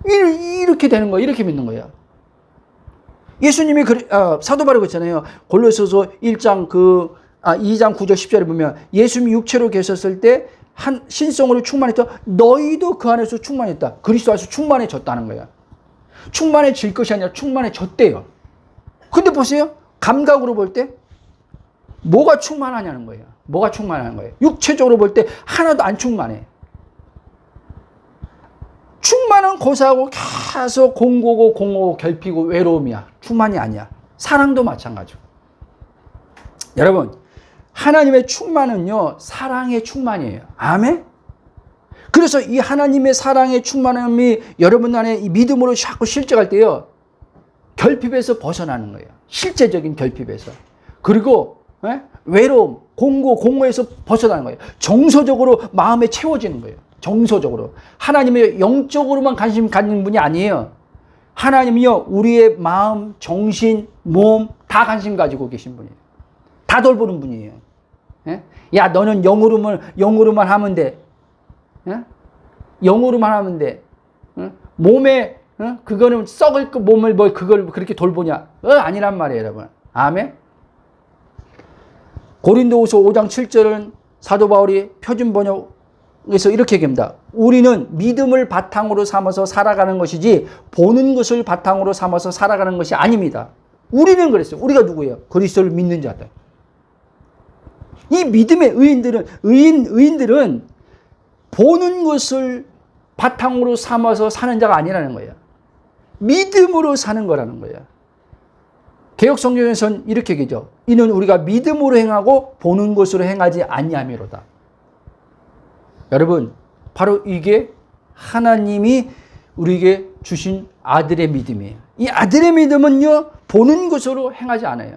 Speaker 1: 이렇게 되는 거예요. 이렇게 믿는 거예요. 예수님이 사도 바울이 그랬잖아요. 골로새서 2장 9절 10절에 보면 예수님이 육체로 계셨을 때 한 신성으로 충만했다. 너희도 그 안에서 충만했다. 그리스도 안에서 충만해졌다는 거예요. 충만해질 것이 아니라 충만해졌대요. 근데 보세요. 감각으로 볼 때 뭐가 충만하냐는 거예요. 뭐가 충만한 거예요. 육체적으로 볼 때 하나도 안 충만해. 충만은 고사하고 계속 공고고 결피고 외로움이야. 충만이 아니야. 사랑도 마찬가지고. 여러분, 하나님의 충만은요, 사랑의 충만이에요. 아멘? 그래서 이 하나님의 사랑의 충만함이 여러분 안에 이 믿음으로 자꾸 실제할 때요, 결핍에서 벗어나는 거예요. 실제적인 결핍에서. 그리고 외로움, 공고에서 벗어나는 거예요. 정서적으로 마음에 채워지는 거예요. 정서적으로. 하나님의 영적으로만 관심 갖는 분이 아니에요. 하나님이요, 우리의 마음, 정신, 몸 다 관심 가지고 계신 분이에요. 다 돌보는 분이에요. 야, 너는 영으로만 하면 돼. 영으로만 하면 돼. 몸에 그거는 썩을 몸을 그걸 그렇게 돌보냐? 아니란 말이에요, 여러분. 아멘. 고린도후서 5장 7절은 사도 바울이 표준 번역에서 이렇게 얘기합니다. 우리는 믿음을 바탕으로 삼아서 살아가는 것이지 보는 것을 바탕으로 삼아서 살아가는 것이 아닙니다. 우리는 그랬어요. 우리가 누구예요? 그리스도를 믿는 자들. 이 믿음의 의인들은 보는 것을 바탕으로 삼아서 사는 자가 아니라는 거예요. 믿음으로 사는 거라는 거예요. 개역성경에서는 이렇게 얘기죠. 이는 우리가 믿음으로 행하고 보는 것으로 행하지 아니함이로다. 여러분, 바로 이게 하나님이 우리에게 주신 아들의 믿음이에요. 이 아들의 믿음은요, 보는 것으로 행하지 않아요.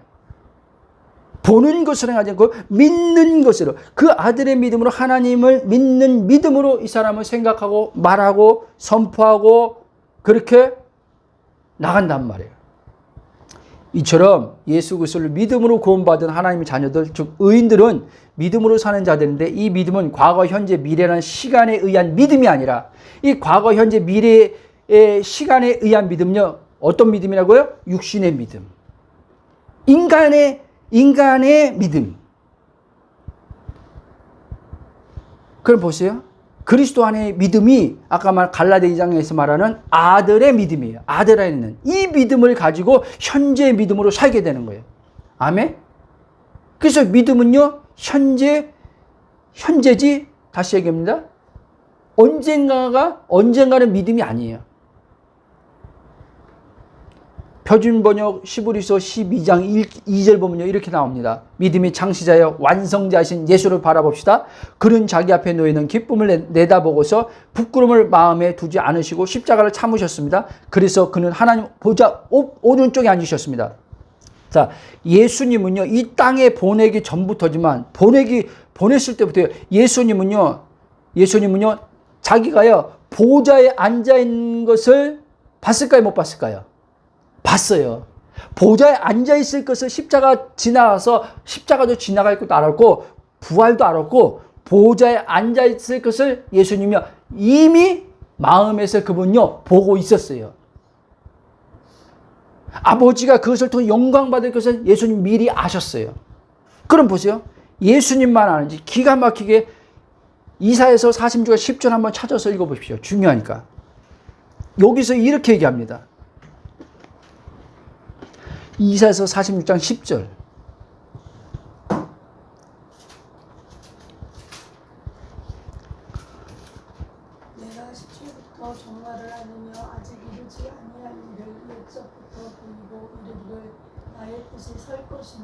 Speaker 1: 보는 것으로 하지 않고 믿는 것으로, 그 아들의 믿음으로 하나님을 믿는 믿음으로 이 사람을 생각하고 말하고 선포하고 그렇게 나간단 말이에요. 이처럼 예수 그리스도를 믿음으로 구원받은 하나님의 자녀들, 즉 의인들은 믿음으로 사는 자들인데, 이 믿음은 과거, 현재, 미래라는 시간에 의한 믿음이 아니라, 이 과거, 현재, 미래의 시간에 의한 믿음요, 어떤 믿음이라고요? 육신의 믿음, 인간의 믿음. 그럼 보세요. 그리스도 안의 믿음이 아까 말 갈라디아 2장에서 말하는 아들의 믿음이에요. 아들 안에 있는 이 믿음을 가지고 현재의 믿음으로 살게 되는 거예요. 아멘. 그래서 믿음은요, 현재지, 다시 얘기합니다. 언젠가는 믿음이 아니에요. 표준 번역 시브리서 12장 2절 보면요, 이렇게 나옵니다. 믿음의 창시자여 완성자이신 예수를 바라봅시다. 그는 자기 앞에 놓이는 기쁨을 내다보고서 부끄러움을 마음에 두지 않으시고 십자가를 참으셨습니다. 그래서 그는 하나님 보좌 오른쪽에 앉으셨습니다. 자, 예수님은요, 이 땅에 보내기 전부터지만, 보냈을 때부터요, 예수님은요, 자기가요, 보좌에 앉아있는 것을 봤을까요, 못 봤을까요? 봤어요. 보좌에 앉아있을 것을 십자가 지나가서, 십자가도 지나갈 것도 알았고, 부활도 알았고, 보좌에 앉아있을 것을 예수님이요, 이미 마음에서 그분요, 보고 있었어요. 아버지가 그것을 통해 영광 받을 것을 예수님 미리 아셨어요. 그럼 보세요. 예수님만 아는지 기가 막히게 이사야서 46장 10절 한번 찾아서 읽어보십시오. 중요하니까. 여기서 이렇게 얘기합니다. 이사야서 46장 10절.
Speaker 2: 내가 시초부터 정화를 하느며 아직 이르지 아니한 일을 옛적부터 보이고 이르기를 나의 뜻이 설 것이니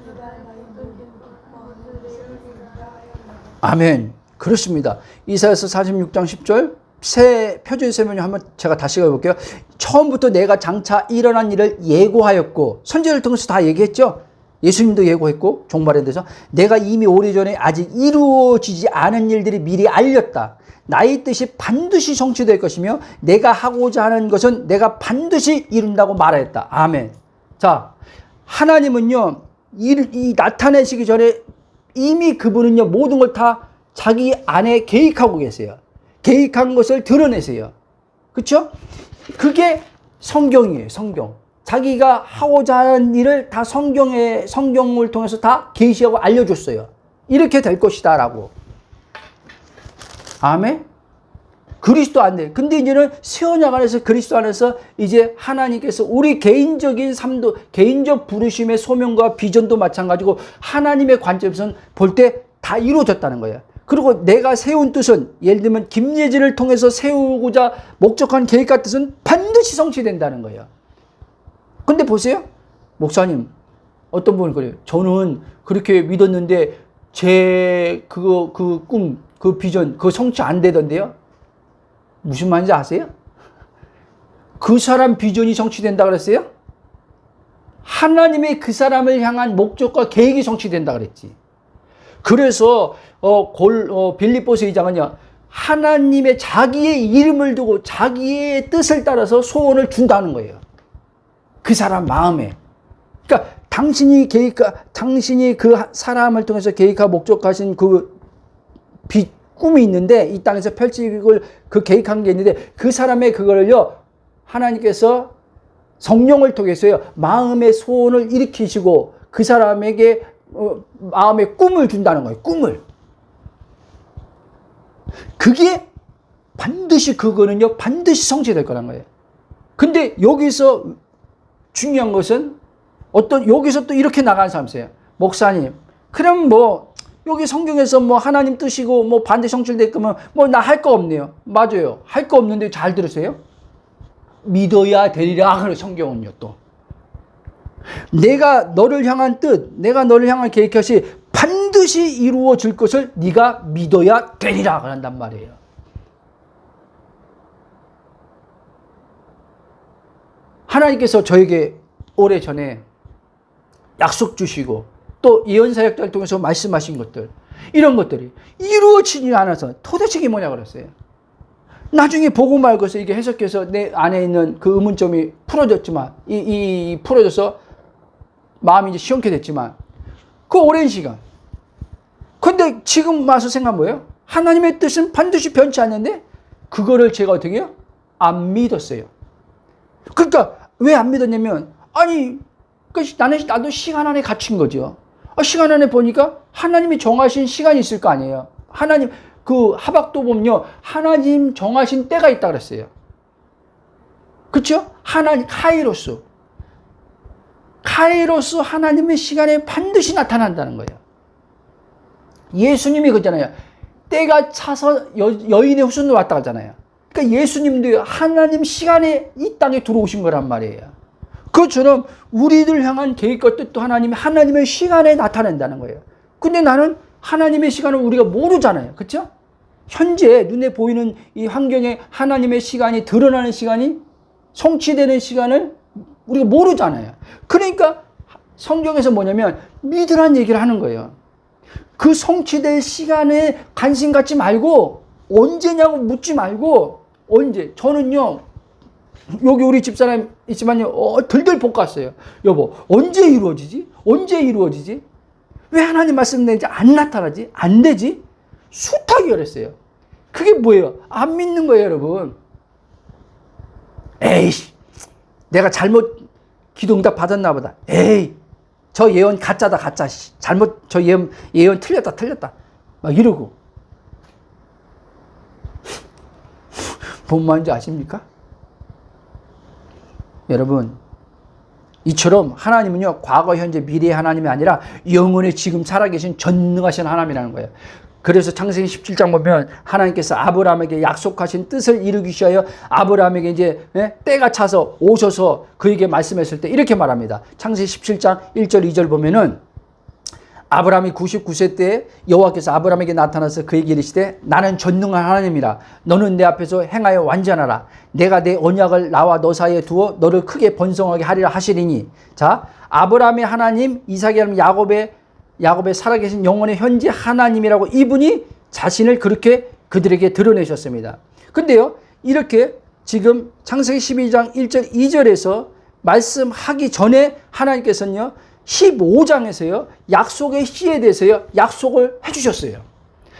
Speaker 2: 내가 나의 모든 기뻐하는 것을 이루리라 하였나니.
Speaker 1: 아멘. 그렇습니다. 이사야서 46장 10절 새 표준 설명을 한번 제가 다시 읽어볼게요. 처음부터 내가 장차 일어난 일을 예고하였고, 선지자를 통해서 다 얘기했죠. 예수님도 예고했고, 종말에 대해서 내가 이미 오래전에 아직 이루어지지 않은 일들이 미리 알렸다. 나의 뜻이 반드시 성취될 것이며 내가 하고자 하는 것은 내가 반드시 이룬다고 말하였다. 아멘. 자, 하나님은요, 이 나타내시기 전에 이미 그분은요, 모든 걸 다 자기 안에 계획하고 계세요. 계획한 것을 드러내세요. 그렇죠? 그게 성경이에요. 성경. 자기가 하고자 하는 일을 다 성경을 통해서 다 계시하고 알려줬어요. 이렇게 될 것이다 라고. 아멘. 그리스도 안에. 근데 이제는 새 언약 안에서, 그리스도 안에서 이제 하나님께서 우리 개인적인 삶도, 개인적 부르심의 소명과 비전도 마찬가지고 하나님의 관점에서는 볼 때 다 이루어졌다는 거예요. 그리고 내가 세운 뜻은, 예를 들면 김예진을 통해서 세우고자 목적한 계획과 뜻은 반드시 성취된다는 거예요. 근데 보세요. 목사님, 어떤 분은 그래요. 저는 그렇게 믿었는데 제 그 꿈, 그 비전, 그거 성취 안 되던데요. 무슨 말인지 아세요? 그 사람 비전이 성취된다 그랬어요? 하나님의 그 사람을 향한 목적과 계획이 성취된다 그랬지. 그래서 빌립보서 2장은요, 하나님의 자기의 이름을 두고 자기의 뜻을 따라서 소원을 준다는 거예요. 그 사람 마음에. 그러니까 당신이 그 사람을 통해서 계획하고 목적하신 그 꿈이 있는데, 이 땅에서 펼치고 그 계획한 게 있는데, 그 사람의 그거를요, 하나님께서 성령을 통해서요, 마음의 소원을 일으키시고 그 사람에게 마음의 꿈을 준다는 거예요. 꿈을. 그게 반드시, 그거는요, 반드시 성취될 거란 거예요. 근데 여기서 중요한 것은 여기서 또 이렇게 나가는 사람이 있어요. 목사님, 그럼 여기 성경에서 하나님 뜻이고 반드시 성취될 거면 나 할 거 없네요. 맞아요. 할 거 없는데 잘 들으세요. 믿어야 되리라. 그래, 성경은요, 또. 내가 너를 향한 뜻, 내가 너를 향한 계획것이 반드시 이루어질 것을 네가 믿어야 되리라. 그런단 말이에요. 하나님께서 저에게 오래전에 약속 주시고 또 예언사역자를 통해서 말씀하신 것들, 이런 것들이 이루어지지 않아서 도대체 이게 뭐냐 그랬어요. 나중에 보고 말고서 이게 해석해서 내 안에 있는 그 의문점이 풀어졌지만, 풀어져서 마음이 이제 시원케 됐지만, 그 오랜 시간. 근데 지금 와서 생각한 뭐예요? 하나님의 뜻은 반드시 변치 않는데, 그거를 제가 어떻게 해요? 안 믿었어요. 그러니까 왜 안 믿었냐면, 아니, 나도 시간 안에 갇힌 거죠. 시간 안에 보니까 하나님이 정하신 시간이 있을 거 아니에요. 하나님, 그 하박도 보면요, 하나님 정하신 때가 있다 그랬어요. 그렇죠? 하나님, 카이로스 하나님의 시간에 반드시 나타난다는 거예요. 예수님이 그러잖아요. 때가 차서 여인의 후손으로 왔다 하잖아요. 그러니까 예수님도 하나님 시간에 이 땅에 들어오신 거란 말이에요. 그것처럼 우리들 향한 계획과 뜻도 하나님의 시간에 나타낸다는 거예요. 근데 나는 하나님의 시간을 우리가 모르잖아요. 그렇죠? 현재 눈에 보이는 이 환경에 하나님의 시간이 드러나는 시간이, 성취되는 시간을 우리가 모르잖아요. 그러니까 성경에서 뭐냐면 믿으라는 얘기를 하는 거예요. 그 성취될 시간에 관심 갖지 말고, 언제냐고 묻지 말고, 언제. 저는요, 여기 우리 집사람 있지만요, 들들 볶았어요. 여보, 언제 이루어지지? 언제 이루어지지? 왜 하나님 말씀 내는지 안 나타나지? 안 되지? 숱하게 그랬어요. 그게 뭐예요? 안 믿는 거예요, 여러분. 에이씨, 내가 잘못 기도응답 받았나 보다. 에이, 저 예언 가짜다, 가짜. 잘못, 저 예언 틀렸다. 막 이러고. 뭔 말인지 아십니까? 여러분, 이처럼 하나님은요, 과거, 현재, 미래의 하나님이 아니라 영원히 지금 살아계신 전능하신 하나님이라는 거예요. 그래서 창세기 17장 보면 하나님께서 아브라함에게 약속하신 뜻을 이루기 위하여 아브라함에게 이제 때가 차서 오셔서 그에게 말씀했을 때 이렇게 말합니다. 창세기 17장 1절 2절 보면은, 아브라함이 99세 때 여호와께서 아브라함에게 나타나서 그에게 이르시되, 나는 전능한 하나님이라. 너는 내 앞에서 행하여 완전하라. 내가 내 언약을 나와 너 사이에 두어 너를 크게 번성하게 하리라 하시리니. 자, 아브라함의 하나님, 이삭의 하나님, 야곱의 살아계신 영원의 현재 하나님이라고 이분이 자신을 그렇게 그들에게 드러내셨습니다. 근데요, 이렇게 지금 창세기 12장 1절 2절에서 말씀하기 전에 하나님께서는요, 15장에서요, 약속의 씨에 대해서요, 약속을 해주셨어요.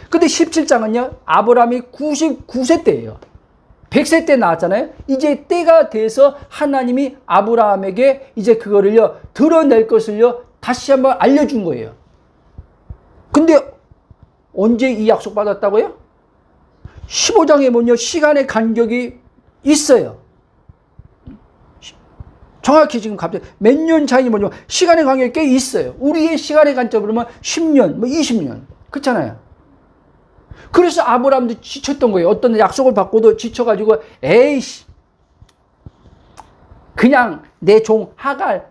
Speaker 1: 근데 17장은요, 아브라함이 99세 때예요. 100세 때 나왔잖아요. 이제 때가 돼서 하나님이 아브라함에게 이제 그거를요, 드러낼 것을요, 다시 한번 알려준 거예요. 근데 언제 이 약속 받았다고요? 15장에 보면 시간의 간격이 있어요. 정확히 지금 갑자기 몇 년 차이 뭐냐면 시간의 간격이 꽤 있어요. 우리의 시간의 관점으로 보면 10년, 20년. 그렇잖아요. 그래서 아브라함도 지쳤던 거예요. 어떤 약속을 받고도 지쳐가지고, 에이씨, 그냥 내 종 하갈,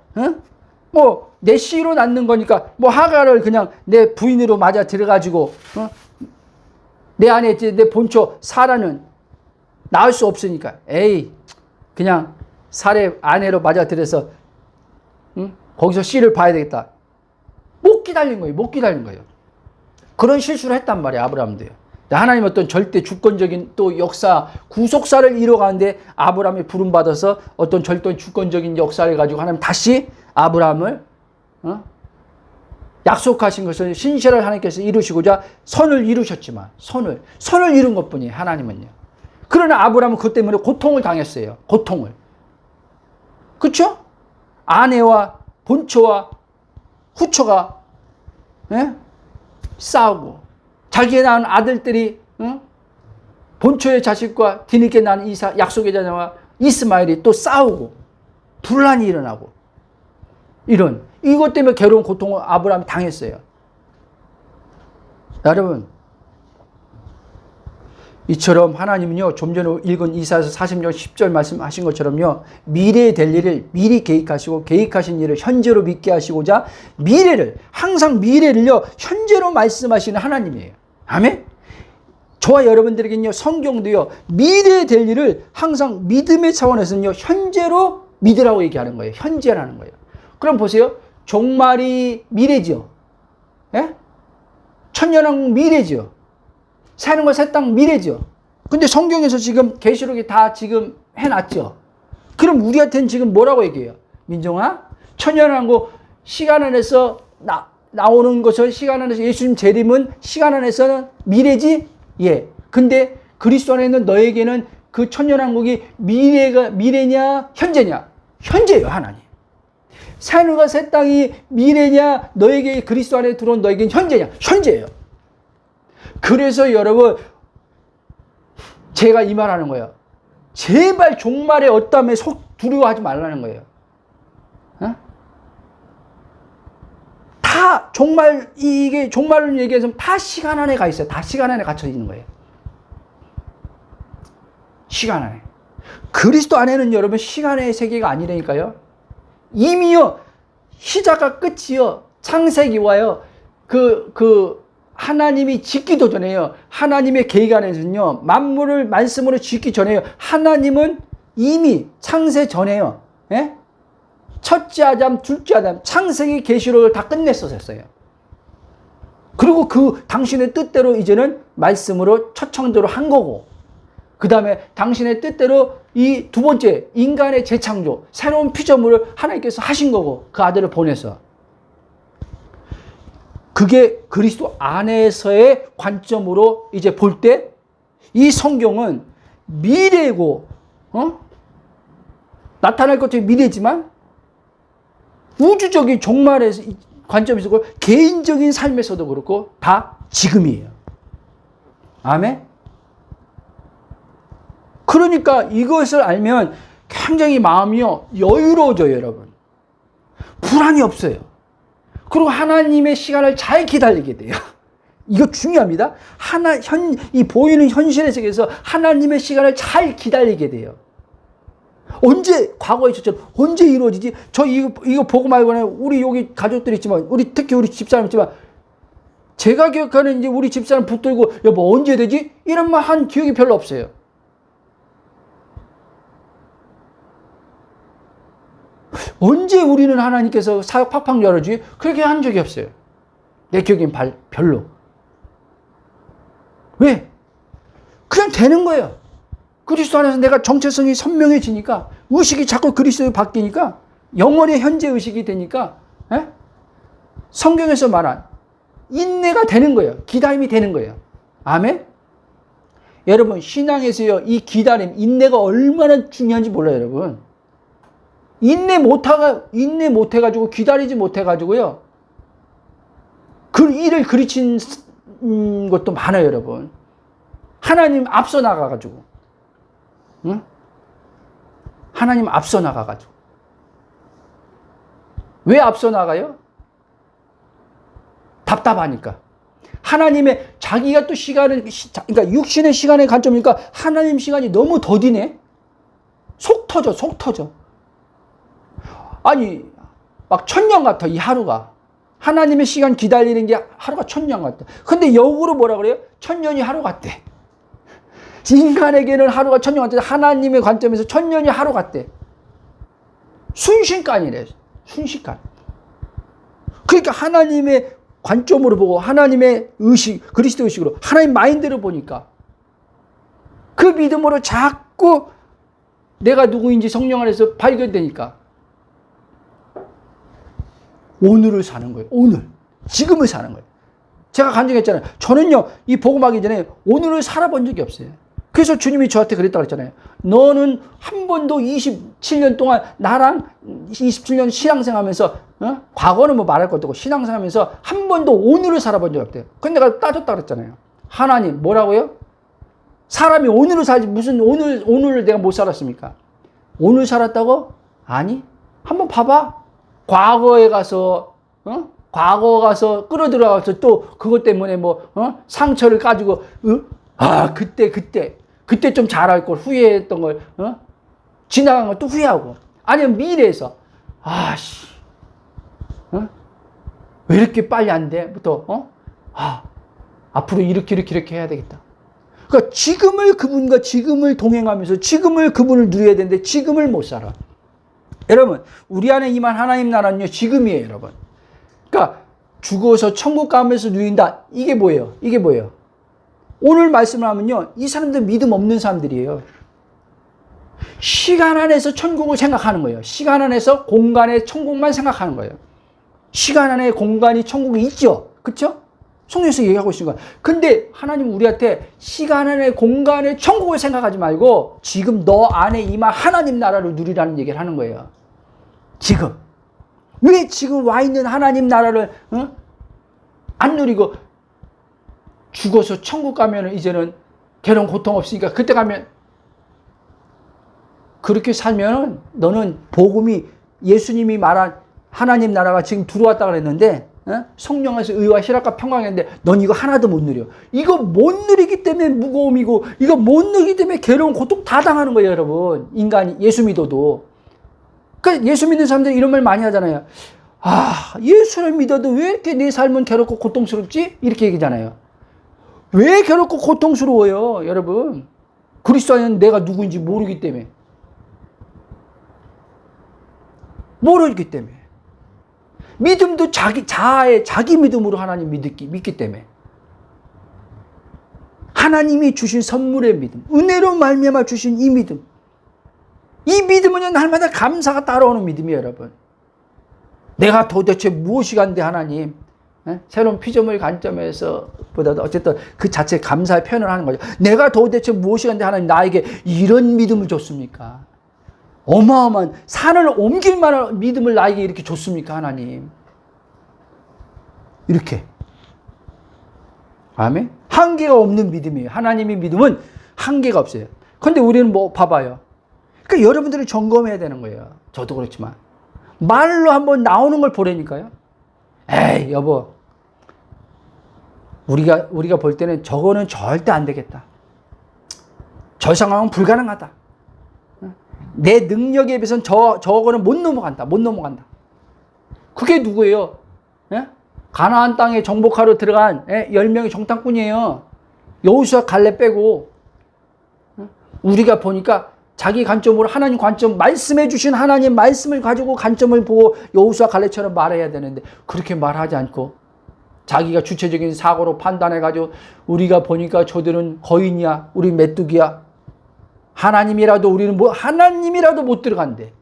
Speaker 1: 내 씨로 낳는 거니까, 하갈을 그냥 내 부인으로 맞아 들어가지고, 내 안에 내 본초 사라는 낳을 수 없으니까, 에이, 그냥 사례 아내로 맞아 들여서, 거기서 씨를 봐야 되겠다. 못 기다린 거예요. 그런 실수를 했단 말이에요, 아브라함도요. 하나님 어떤 절대 주권적인 또 역사, 구속사를 이뤄가는데 아브라함이 부름받아서 어떤 절대 주권적인 역사를 가지고 하나님 다시 아브라함을 약속하신 것을 신실을 하나님께서 이루시고자 선을 이루셨지만, 선을 이룬 것 뿐이에요, 하나님은요. 그러나 아브라함은 그것 때문에 고통을 당했어요. 고통을. 그렇죠? 아내와 본초와 후초가 싸우고, 자기가 낳은 아들들이 본초의 자식과 뒤늦게 낳은 약속의 자녀와 이스마엘이 또 싸우고 분란이 일어나고, 이것 때문에 괴로운 고통을 아브라함이 당했어요. 여러분, 이처럼 하나님은요, 좀 전에 읽은 이사야서 40장 10절 말씀하신 것처럼요, 미래에 될 일을 미리 계획하시고, 계획하신 일을 현재로 믿게 하시고자 항상 미래를요, 현재로 말씀하시는 하나님이에요. 아멘? 저와 여러분들에게는요, 성경도요, 미래에 될 일을 항상 믿음의 차원에서는요, 현재로 믿으라고 얘기하는 거예요. 현재라는 거예요. 그럼 보세요. 종말이 미래죠. 예? 천년왕국 미래죠. 새하늘과 새 땅 미래죠. 근데 성경에서 지금 계시록이 다 지금 해놨죠. 그럼 우리한테는 지금 뭐라고 얘기해요? 민정아, 천년왕국 시간 안에서 나오는 것은 시간 안에서 예수님 재림은 시간 안에서는 미래지? 예. 근데 그리스도 안에 있는 너에게는 그 천년왕국이 미래냐 현재냐? 현재예요, 하나님. 새하늘과 새 땅이 미래냐 너에게 그리스도 안에 들어온 너에게는 현재냐? 현재예요. 그래서 여러분 제가 이 말하는 거예요. 제발 종말의 어떠함에 속 두려워하지 말라는 거예요. 어? 다 종말 이게 종말을 얘기해서 다 시간 안에 가 있어요. 다 시간 안에 갇혀 있는 거예요. 시간 안에. 그리스도 안에는 여러분 시간의 세계가 아니라니까요. 이미요 시작과 끝이요 창세기와요 하나님이 짓기도 전에요. 하나님의 계획 안에서는요 만물을 말씀으로 짓기 전에요. 하나님은 이미 창세 전에요. 예? 첫째 아담, 둘째 아담, 창세기 계시록을 다 끝냈었어요. 그리고 그 당신의 뜻대로 이제는 말씀으로 첫 창조를 한 거고, 그 다음에 당신의 뜻대로 이 두 번째 인간의 재창조, 새로운 피조물을 하나님께서 하신 거고, 그 아들을 보내서. 그게 그리스도 안에서의 관점으로 이제 볼 때 이 성경은 미래고, 나타날 것도 미래지만 우주적인 종말의 관점에서 그렇고 개인적인 삶에서도 그렇고 다 지금이에요. 아멘? 그러니까 이것을 알면 굉장히 마음이요 여유로워져요, 여러분. 불안이 없어요. 그리고 하나님의 시간을 잘 기다리게 돼요. 이거 중요합니다. 이 보이는 현실의 세계에서 하나님의 시간을 잘 기다리게 돼요. 언제, 과거에 있었죠. 언제 이루어지지? 이거 보고 말고는 우리 여기 가족들 있지만, 특히 우리 집사람 있지만, 제가 기억하는 이제 우리 집사람 붙들고, 여보, 언제 되지? 이런 말 한 기억이 별로 없어요. 언제 우리는 하나님께서 사역 팍팍 열어주지? 그렇게 한 적이 없어요. 내 기억엔 별로. 왜? 그냥 되는 거예요. 그리스도 안에서 내가 정체성이 선명해지니까, 의식이 자꾸 그리스도로 바뀌니까, 영원의 현재 의식이 되니까, 에? 성경에서 말한 인내가 되는 거예요. 기다림이 되는 거예요. 아멘? 여러분, 신앙에서요, 이 기다림, 인내가 얼마나 중요한지 몰라요, 여러분. 인내 못해가지고, 기다리지 못해가지고요, 그 일을 그르친 것도 많아요, 여러분. 하나님 앞서 나가가지고. 응? 하나님 앞서 나가가지고. 왜 앞서 나가요? 답답하니까. 하나님의 자기가 또 그러니까 육신의 시간의 관점이니까 하나님 시간이 너무 더디네. 속 터져. 아니, 막 1000년 같아, 이 하루가. 하나님의 시간 기다리는 게 하루가 1000년 같다. 근데 역으로 뭐라 그래요? 1000년이 하루 같대. 인간에게는 하루가 1000년 같은데 하나님의 관점에서 1000년이 하루 같대. 순식간이래. 순식간. 그러니까 하나님의 관점으로 보고 하나님의 의식, 그리스도 의식으로 하나님 마인드를 보니까 그 믿음으로 자꾸 내가 누구인지 성령 안에서 발견되니까 오늘을 사는 거예요. 오늘. 지금을 사는 거예요. 제가 간증했잖아요. 저는요, 이 복음하기 전에 오늘을 살아본 적이 없어요. 그래서 주님이 저한테 그랬다고 했잖아요. 너는 한 번도 27년 동안 나랑 27년 신앙생활하면서, 과거는 뭐 말할 것도 없고 신앙생활하면서 한 번도 오늘을 살아본 적이 없대요. 근데 내가 따졌다 그랬잖아요. 하나님, 뭐라고요? 사람이 오늘을 살지 무슨 오늘을 내가 못 살았습니까? 오늘 살았다고? 아니. 한번 봐봐. 과거 가서 끌어들어가서 또 그것 때문에 상처를 가지고, 그때 좀 잘할 걸 후회했던 걸, 지나간 걸 또 후회하고. 아니면 미래에서, 왜 이렇게 빨리 안 돼? 앞으로 이렇게 해야 되겠다. 그러니까 지금을 동행하면서 지금을 그분을 누려야 되는데 지금을 못 살아. 여러분, 우리 안에 임한 하나님 나라는요, 지금이에요, 여러분. 그러니까 죽어서 천국 가면서 누린다. 이게 뭐예요? 이게 뭐예요? 오늘 말씀을 하면요, 이 사람들 믿음 없는 사람들이에요. 시간 안에서 천국을 생각하는 거예요. 시간 안에서 공간의 천국만 생각하는 거예요. 시간 안에 공간이 천국이 있죠. 그렇죠? 성경에서 얘기하고 있는 거야. 근데 하나님 우리한테 시간 안에 공간의 천국을 생각하지 말고 지금 너 안에 임한 하나님 나라를 누리라는 얘기를 하는 거예요. 지금. 왜 지금 와 있는 하나님 나라를 안 누리고 죽어서 천국 가면 이제는 괴로운 고통 없으니까 그때 가면 그렇게 살면 너는 복음이 예수님이 말한 하나님 나라가 지금 들어왔다 그랬는데 성령에서 의와 희락과 평강인데 넌 이거 하나도 못 누려. 이거 못 누리기 때문에 무거움이고 이거 못 누리기 때문에 괴로운 고통 다 당하는 거예요, 여러분. 인간이 예수 믿어도. 그러니까 예수 믿는 사람들이 이런 말 많이 하잖아요. 아, 예수를 믿어도 왜 이렇게 내 삶은 괴롭고 고통스럽지? 이렇게 얘기잖아요. 왜 괴롭고 고통스러워요, 여러분? 그리스도 안에는 내가 누구인지 모르기 때문에. 모르기 때문에. 믿음도 자기 믿음으로 하나님 믿기 때문에. 하나님이 주신 선물의 믿음, 은혜로 말미암아 주신 이 믿음. 이 믿음은 날마다 감사가 따라오는 믿음이에요, 여러분. 내가 도대체 무엇이 간데 하나님, 새로운 피조물 관점에서 보다도 어쨌든 그 자체 감사의 표현을 하는 거죠. 내가 도대체 무엇이 간데 하나님 나에게 이런 믿음을 줬습니까? 어마어마한 산을 옮길 만한 믿음을 나에게 이렇게 줬습니까, 하나님? 이렇게. 아멘? 한계가 없는 믿음이에요. 하나님의 믿음은 한계가 없어요. 그런데 우리는 뭐 봐봐요. 그러니까 여러분들이 점검해야 되는 거예요. 저도 그렇지만. 말로 한번 나오는 걸 보라니까요. 에이, 여보. 우리가 볼 때는 저거는 절대 안 되겠다. 저 상황은 불가능하다. 내 능력에 비해서는 저거는 못 넘어간다. 그게 누구예요? 예? 가나안 땅에 정복하러 들어간 10명의 정탐꾼이에요. 여호수아 갈렙 빼고. 우리가 보니까 자기 관점으로 하나님 관점, 말씀해 주신 하나님 말씀을 가지고 관점을 보고 여호수아 갈렙처럼 말해야 되는데 그렇게 말하지 않고 자기가 주체적인 사고로 판단해가지고 우리가 보니까 저들은 거인이야, 우리 메뚜기야. 하나님이라도 우리는 하나님이라도 못 들어간대.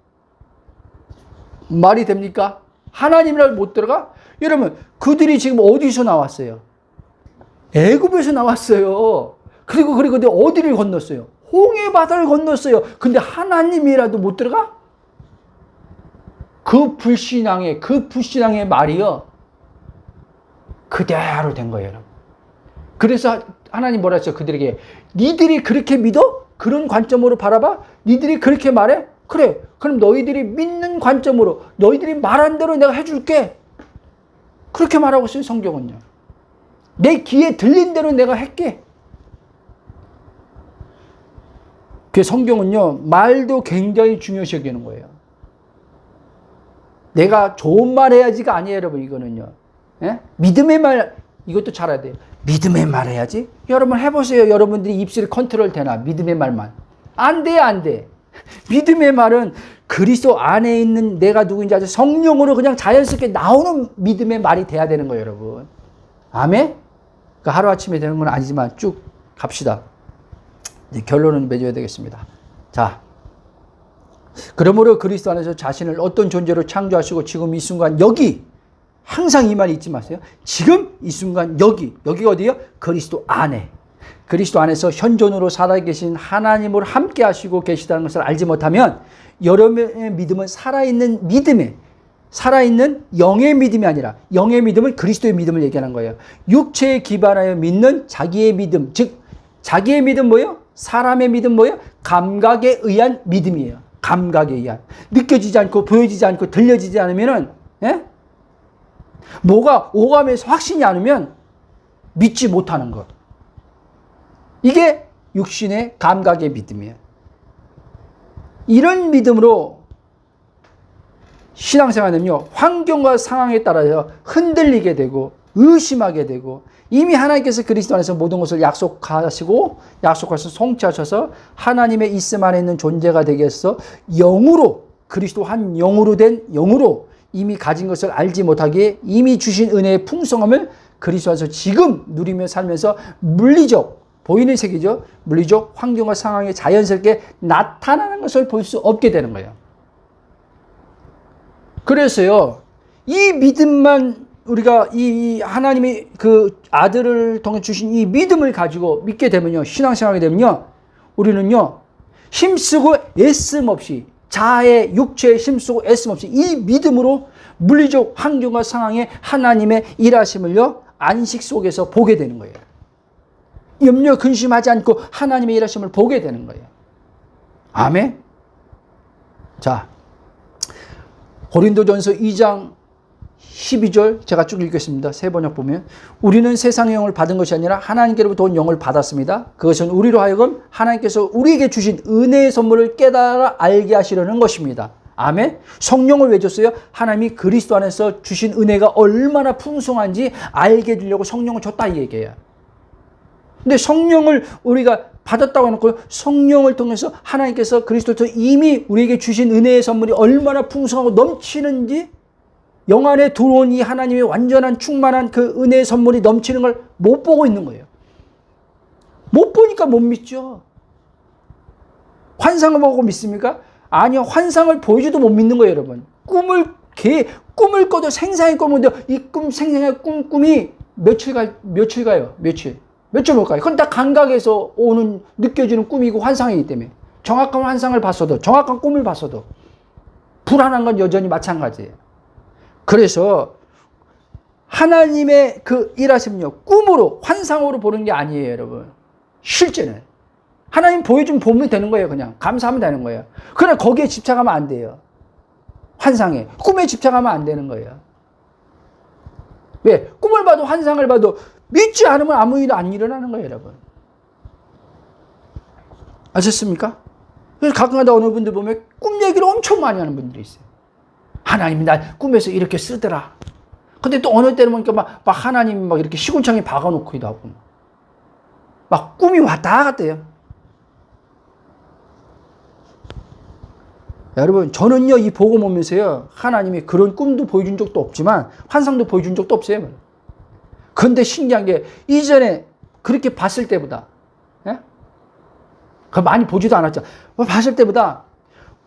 Speaker 1: 말이 됩니까? 하나님이라도 못 들어가? 여러분, 그들이 지금 어디서 나왔어요? 애굽에서 나왔어요. 그리고 어디를 건넜어요? 홍해 바다를 건넜어요. 근데 하나님이라도 못 들어가? 그 불신앙의 말이요. 그대로 된 거예요, 여러분. 그래서 하나님 뭐라 했어요? 그들에게 니들이 그렇게 믿어? 그런 관점으로 바라봐? 니들이 그렇게 말해? 그래. 그럼 너희들이 믿는 관점으로 너희들이 말한 대로 내가 해줄게. 그렇게 말하고 있어요, 성경은요. 내 귀에 들린 대로 내가 할게. 그 성경은요, 말도 굉장히 중요시 여기는 거예요. 내가 좋은 말 해야지가 아니에요, 여러분, 이거는요. 예? 믿음의 말, 이것도 잘 알아야 돼요. 믿음의 말 해야지? 여러분 해보세요. 여러분들이 입술이 컨트롤 되나? 믿음의 말만. 안 돼. 믿음의 말은 그리스도 안에 있는 내가 누구인지 아주 성령으로 그냥 자연스럽게 나오는 믿음의 말이 돼야 되는 거예요, 여러분. 아멘? 그러니까 하루아침에 되는 건 아니지만 쭉 갑시다. 이제 결론은 맺어야 되겠습니다. 자, 그러므로 그리스도 안에서 자신을 어떤 존재로 창조하시고 지금 이 순간 여기 항상 이 말이 잊지 마세요. 지금 이 순간 여기가 어디예요? 그리스도 안에. 그리스도 안에서 현존으로 살아계신 하나님으로 함께 하시고 계시다는 것을 알지 못하면 여러분의 믿음은 살아있는 영의 믿음이 아니라 영의 믿음은 그리스도의 믿음을 얘기하는 거예요. 육체에 기반하여 믿는 자기의 믿음, 즉 자기의 믿음 뭐예요? 사람의 믿음 뭐예요? 감각에 의한 믿음이에요. 감각에 의한. 느껴지지 않고 보여지지 않고 들려지지 않으면은 뭐가 오감에서 확신이 않으면 믿지 못하는 것. 이게 육신의 감각의 믿음이에요. 이런 믿음으로 신앙생활은요, 환경과 상황에 따라서 흔들리게 되고 의심하게 되고 이미 하나님께서 그리스도 안에서 모든 것을 약속하시고 성취하셔서 하나님의 있음 안에 있는 존재가 되게 해서 영으로 그리스도 한 영으로 된 영으로 이미 가진 것을 알지 못하기에 이미 주신 은혜의 풍성함을 그리스도 안에서 지금 누리며 살면서 물리적, 보이는 세계죠. 물리적 환경과 상황에 자연스럽게 나타나는 것을 볼 수 없게 되는 거예요. 그래서요, 이 믿음만 우리가 이 하나님이 그 아들을 통해 주신 이 믿음을 가지고 믿게 되면요, 신앙생활하게 되면요, 우리는요, 힘쓰고 애씀 없이, 자아의 육체에 힘쓰고 애씀 없이 이 믿음으로 물리적 환경과 상황에 하나님의 일하심을요, 안식 속에서 보게 되는 거예요. 염려 근심하지 않고 하나님의 일하심을 보게 되는 거예요. 아멘. 자, 고린도전서 2장 12절 제가 쭉 읽겠습니다. 세 번역 보면, 우리는 세상의 영을 받은 것이 아니라 하나님께로부터 온 영을 받았습니다. 그것은 우리로 하여금 하나님께서 우리에게 주신 은혜의 선물을 깨달아 알게 하시려는 것입니다. 아멘. 성령을 왜 줬어요? 하나님이 그리스도 안에서 주신 은혜가 얼마나 풍성한지 알게 해주려고 성령을 줬다 이 얘기예요. 근데 성령을 우리가 받았다고 해놓고 성령을 통해서 하나님께서 그리스도로 이미 우리에게 주신 은혜의 선물이 얼마나 풍성하고 넘치는지, 영 안에 들어온 이 하나님의 완전한 충만한 그 은혜의 선물이 넘치는 걸 못 보고 있는 거예요. 못 보니까 못 믿죠. 환상을 보고 믿습니까? 아니요. 환상을 보여줘도 못 믿는 거예요, 여러분. 꿈을 꿔도 생생하게 꾸는데 이 생생한 꿈이 며칠 가요? 며칠 못 가요. 그건 다 감각에서 오는, 느껴지는 꿈이고 환상이기 때문에. 정확한 환상을 봤어도, 정확한 꿈을 봤어도 불안한 건 여전히 마찬가지예요. 그래서 하나님의 그 일하심은요, 꿈으로, 환상으로 보는 게 아니에요, 여러분. 실제는. 하나님 보면 되는 거예요, 그냥. 감사하면 되는 거예요. 그러나 거기에 집착하면 안 돼요. 환상에. 꿈에 집착하면 안 되는 거예요. 왜? 꿈을 봐도 환상을 봐도 믿지 않으면 아무 일도 안 일어나는 거예요, 여러분. 아셨습니까? 그래서 가끔가다 어느 분들 보면 꿈 얘기를 엄청 많이 하는 분들이 있어요. 하나님이 날 꿈에서 이렇게 쓰더라. 근데 또 어느 때는 보니까 막 하나님이 막 이렇게 시궁창에 박아놓기도 하고. 막 꿈이 왔다 갔대요. 여러분, 저는요, 이 복음 오면서요, 하나님이 그런 꿈도 보여준 적도 없지만, 환상도 보여준 적도 없어요. 그런데 신기한 게, 이전에 그렇게 봤을 때보다, 예? 그 많이 보지도 않았죠. 봤을 때보다,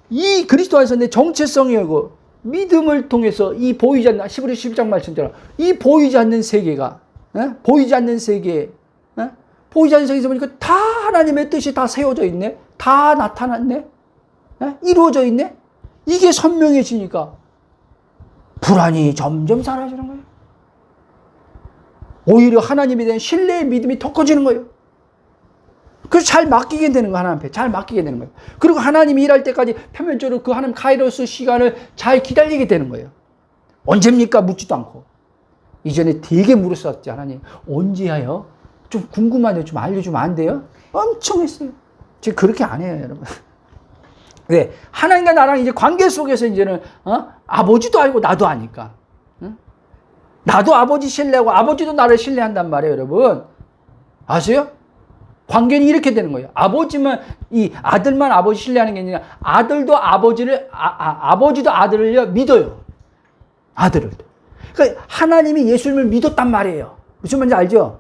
Speaker 1: 이 그리스도 안에서 내 정체성이고, 믿음을 통해서 이 보이지 않는, 히브리 11장 말씀대로, 이 보이지 않는 세계가, 예? 보이지 않는 세계, 예? 보이지 않는 세계에서 보니까 다 하나님의 뜻이 다 세워져 있네? 다 나타났네? 이루어져 있네? 이게 선명해지니까 불안이 점점 사라지는 거예요. 오히려 하나님에 대한 신뢰의 믿음이 더 커지는 거예요. 그래서 잘 맡기게 되는 거예요. 하나님 앞에 잘 맡기게 되는 거예요. 그리고 하나님이 일할 때까지 표면적으로 그 하나님 카이로스 시간을 잘 기다리게 되는 거예요. 언제입니까? 묻지도 않고. 이전에 되게 물었었지. 하나님 언제야요? 좀 궁금하네요. 좀 알려주면 안 돼요? 엄청 했어요. 지금 그렇게 안 해요, 여러분. 왜? 하나님과 나랑 이제 관계 속에서 이제는, 아버지도 알고 나도 아니까. 응? 나도 아버지 신뢰하고 아버지도 나를 신뢰한단 말이에요, 여러분. 아세요? 관계는 이렇게 되는 거예요. 아버지만, 이 아들만 아버지 신뢰하는 게 아니라 아들도 아버지도 아들을 믿어요. 아들을. 그러니까 하나님이 예수님을 믿었단 말이에요. 무슨 말인지 알죠?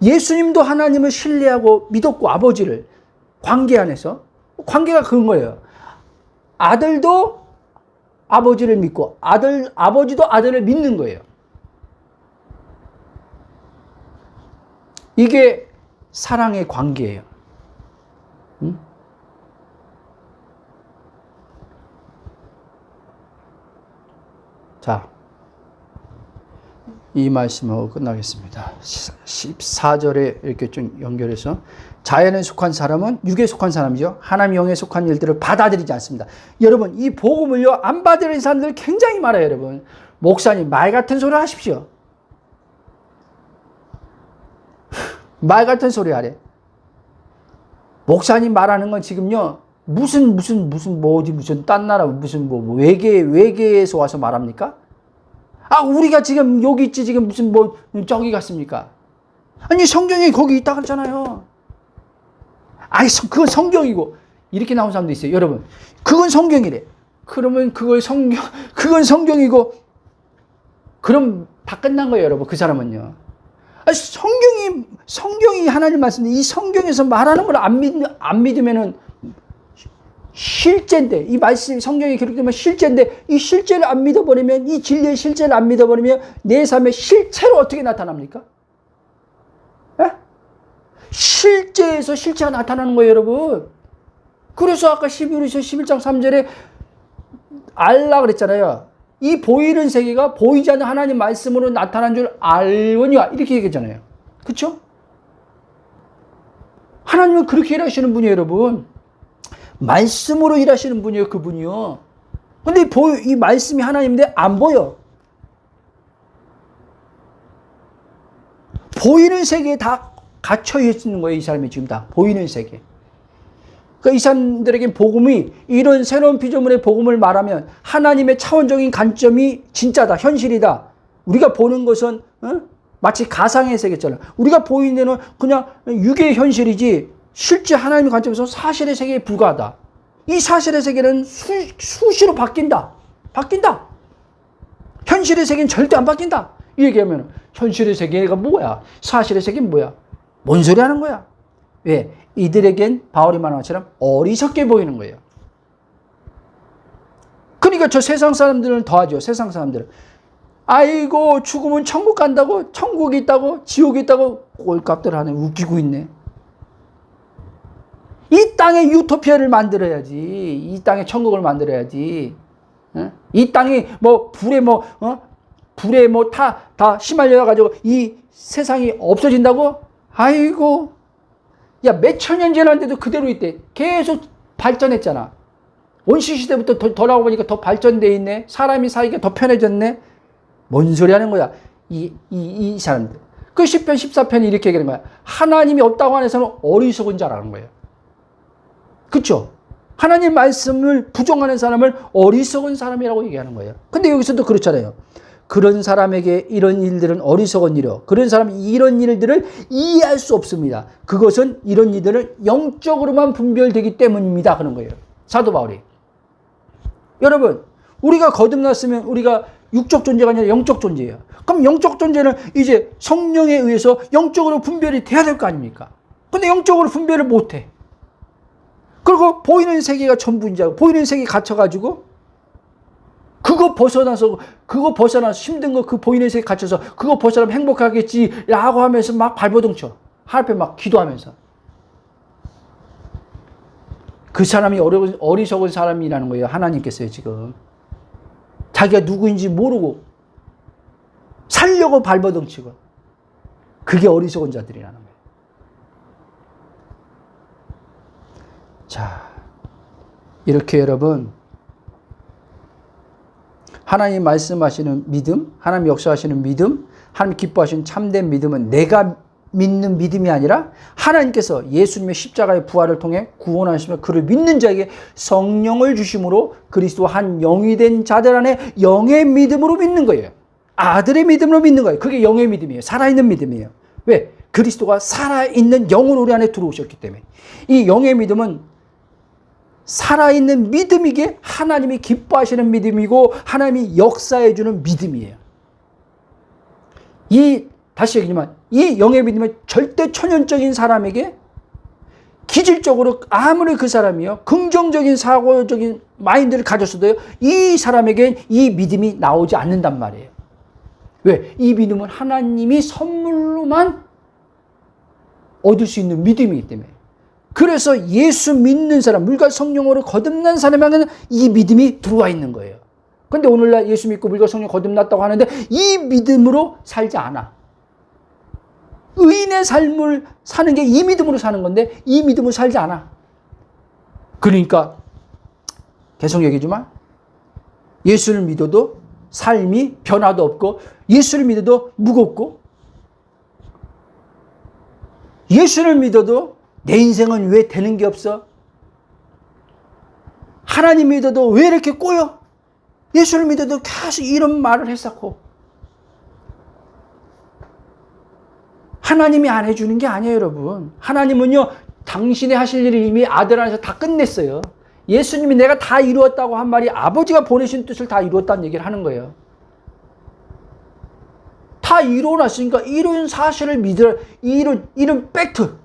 Speaker 1: 예수님도 하나님을 신뢰하고 믿었고 아버지를 관계 안에서. 관계가 그런 거예요. 아들도 아버지를 믿고 아버지도 아들을 믿는 거예요. 이게 사랑의 관계예요. 응? 자, 이 말씀하고 끝나겠습니다. 14절에 이렇게 좀 연결해서, 자연에 속한 사람은 육에 속한 사람이죠. 하나님 영에 속한 일들을 받아들이지 않습니다. 여러분, 이 복음을요, 안 받아들이는 사람들 굉장히 많아요, 여러분. 목사님, 말 같은 소리 하십시오. 말 같은 소리 하래. 목사님 말하는 건 지금요, 무슨 딴 나라, 외계에서 와서 말합니까? 우리가 지금 여기 있지, 지금 저기 갔습니까? 아니, 성경이 거기 있다 그랬잖아요. 그건 성경이고. 이렇게 나온 사람도 있어요. 여러분, 그건 성경이래. 그러면 그건 성경이고, 그럼 다 끝난 거예요, 여러분. 그 사람은요. 아니, 성경이 하나님 말씀인데, 이 성경에서 말하는 걸 안 믿으면은 실제인데, 이 말씀이 성경에 기록되면 실제인데, 이 실제를 안 믿어버리면, 이 진리의 실제를 안 믿어버리면, 내 삶의 실체로 어떻게 나타납니까? 에? 실제에서 실체가 나타나는 거예요, 여러분. 그래서 아까 11장 3절에 알라 그랬잖아요. 이 보이는 세계가 보이지 않는 하나님 말씀으로 나타난 줄 알거니와 이렇게 얘기했잖아요. 그렇죠? 하나님은 그렇게 일하시는 분이에요, 여러분. 말씀으로 일하시는 분이에요, 그분이요. 근데 이 말씀이 하나님인데 안 보여. 보이는 세계에 다 갇혀 있는 거예요, 이 사람이 지금 다. 보이는 세계. 그러니까 이 사람들에게 복음이, 이런 새로운 피조물의 복음을 말하면 하나님의 차원적인 관점이 진짜다, 현실이다. 우리가 보는 것은 마치 가상의 세계처럼, 우리가 보이는 데는 그냥 육의 현실이지 실제 하나님의 관점에서 사실의 세계에 불과하다. 이 사실의 세계는 수시로 바뀐다. 현실의 세계는 절대 안 바뀐다. 이 얘기하면 현실의 세계가 뭐야? 사실의 세계는 뭐야? 뭔 소리 하는 거야? 왜? 이들에겐 바울이 말한 것처럼 어리석게 보이는 거예요. 그러니까 저 세상 사람들은 더하죠. 세상 사람들은. 아이고, 죽으면 천국 간다고, 천국이 있다고, 지옥이 있다고 꼴값들 하네. 웃기고 있네. 이 땅에 유토피아를 만들어야지. 이 땅에 천국을 만들어야지. 이 땅이 불에 다 휘말려 가지고 이 세상이 없어진다고? 아이고. 야, 몇천 년 지났는데도 그대로 있대. 계속 발전했잖아. 원시 시대부터 돌아오고 보니까 더 발전돼 있네. 사람이 살기가 더 편해졌네. 뭔 소리 하는 거야? 이 사람들. 그 10편, 14편이 이렇게 얘기하는 거야. 하나님이 없다고 하는 사람은 어리석은 자라는 거예요. 그쵸? 하나님 말씀을 부정하는 사람을 어리석은 사람이라고 얘기하는 거예요. 근데 여기서도 그렇잖아요. 그런 사람에게 이런 일들은 어리석은 일이요. 그런 사람이 이런 일들을 이해할 수 없습니다. 그것은 이런 일들은 영적으로만 분별되기 때문입니다. 그런 거예요. 사도 바울이. 여러분, 우리가 거듭났으면 우리가 육적 존재가 아니라 영적 존재예요. 그럼 영적 존재는 이제 성령에 의해서 영적으로 분별이 돼야 될 거 아닙니까? 근데 영적으로 분별을 못 해. 그리고 보이는 세계가 전부인 줄 알고, 보이는 세계에 갇혀가지고, 그거 벗어나서 힘든 거 그 보이는 세계에 갇혀서 그거 벗어나면 행복하겠지라고 하면서 막 발버둥 쳐. 하나님 앞에 막 기도하면서. 그 사람이 어리석은 사람이라는 거예요. 하나님께서요, 지금. 자기가 누구인지 모르고 살려고 발버둥 치고. 그게 어리석은 자들이라는 거예요. 자, 이렇게 여러분, 하나님 말씀하시는 믿음, 하나님 역사하시는 믿음, 하나님 기뻐하시는 참된 믿음은 내가 믿는 믿음이 아니라 하나님께서 예수님의 십자가의 부활을 통해 구원하시며 그를 믿는 자에게 성령을 주심으로 그리스도 한 영이 된 자들 안에 영의 믿음으로 믿는 거예요. 아들의 믿음으로 믿는 거예요. 그게 영의 믿음이에요. 살아있는 믿음이에요. 왜? 그리스도가 살아있는 영으로 우리 안에 들어오셨기 때문에. 이 영의 믿음은 살아있는 믿음이기에 하나님이 기뻐하시는 믿음이고 하나님이 역사해주는 믿음이에요. 다시 얘기하지만 이 영의 믿음은 절대 초년적인 사람에게 기질적으로 아무리 그 사람이요 긍정적인 사고적인 마인드를 가졌어도 이 사람에게 이 믿음이 나오지 않는단 말이에요. 왜? 이 믿음은 하나님이 선물로만 얻을 수 있는 믿음이기 때문에. 그래서 예수 믿는 사람, 물과 성령으로 거듭난 사람에게는 이 믿음이 들어와 있는 거예요. 그런데 오늘날 예수 믿고 물과 성령 거듭났다고 하는데 이 믿음으로 살지 않아. 의인의 삶을 사는 게 이 믿음으로 사는 건데 이 믿음으로 살지 않아. 그러니까 계속 얘기지만 예수를 믿어도 삶이 변화도 없고 예수를 믿어도 무겁고 예수를 믿어도 내 인생은 왜 되는 게 없어? 하나님 믿어도 왜 이렇게 꼬여? 예수를 믿어도 계속 이런 말을 했었고 하나님이 안 해주는 게 아니에요, 여러분. 하나님은요 당신이 하실 일을 이미 아들 안에서 다 끝냈어요. 예수님이 내가 다 이루었다고 한 말이 아버지가 보내신 뜻을 다 이루었다는 얘기를 하는 거예요. 다 이루어놨으니까 이룬 사실을 믿으라. 이룬 팩트.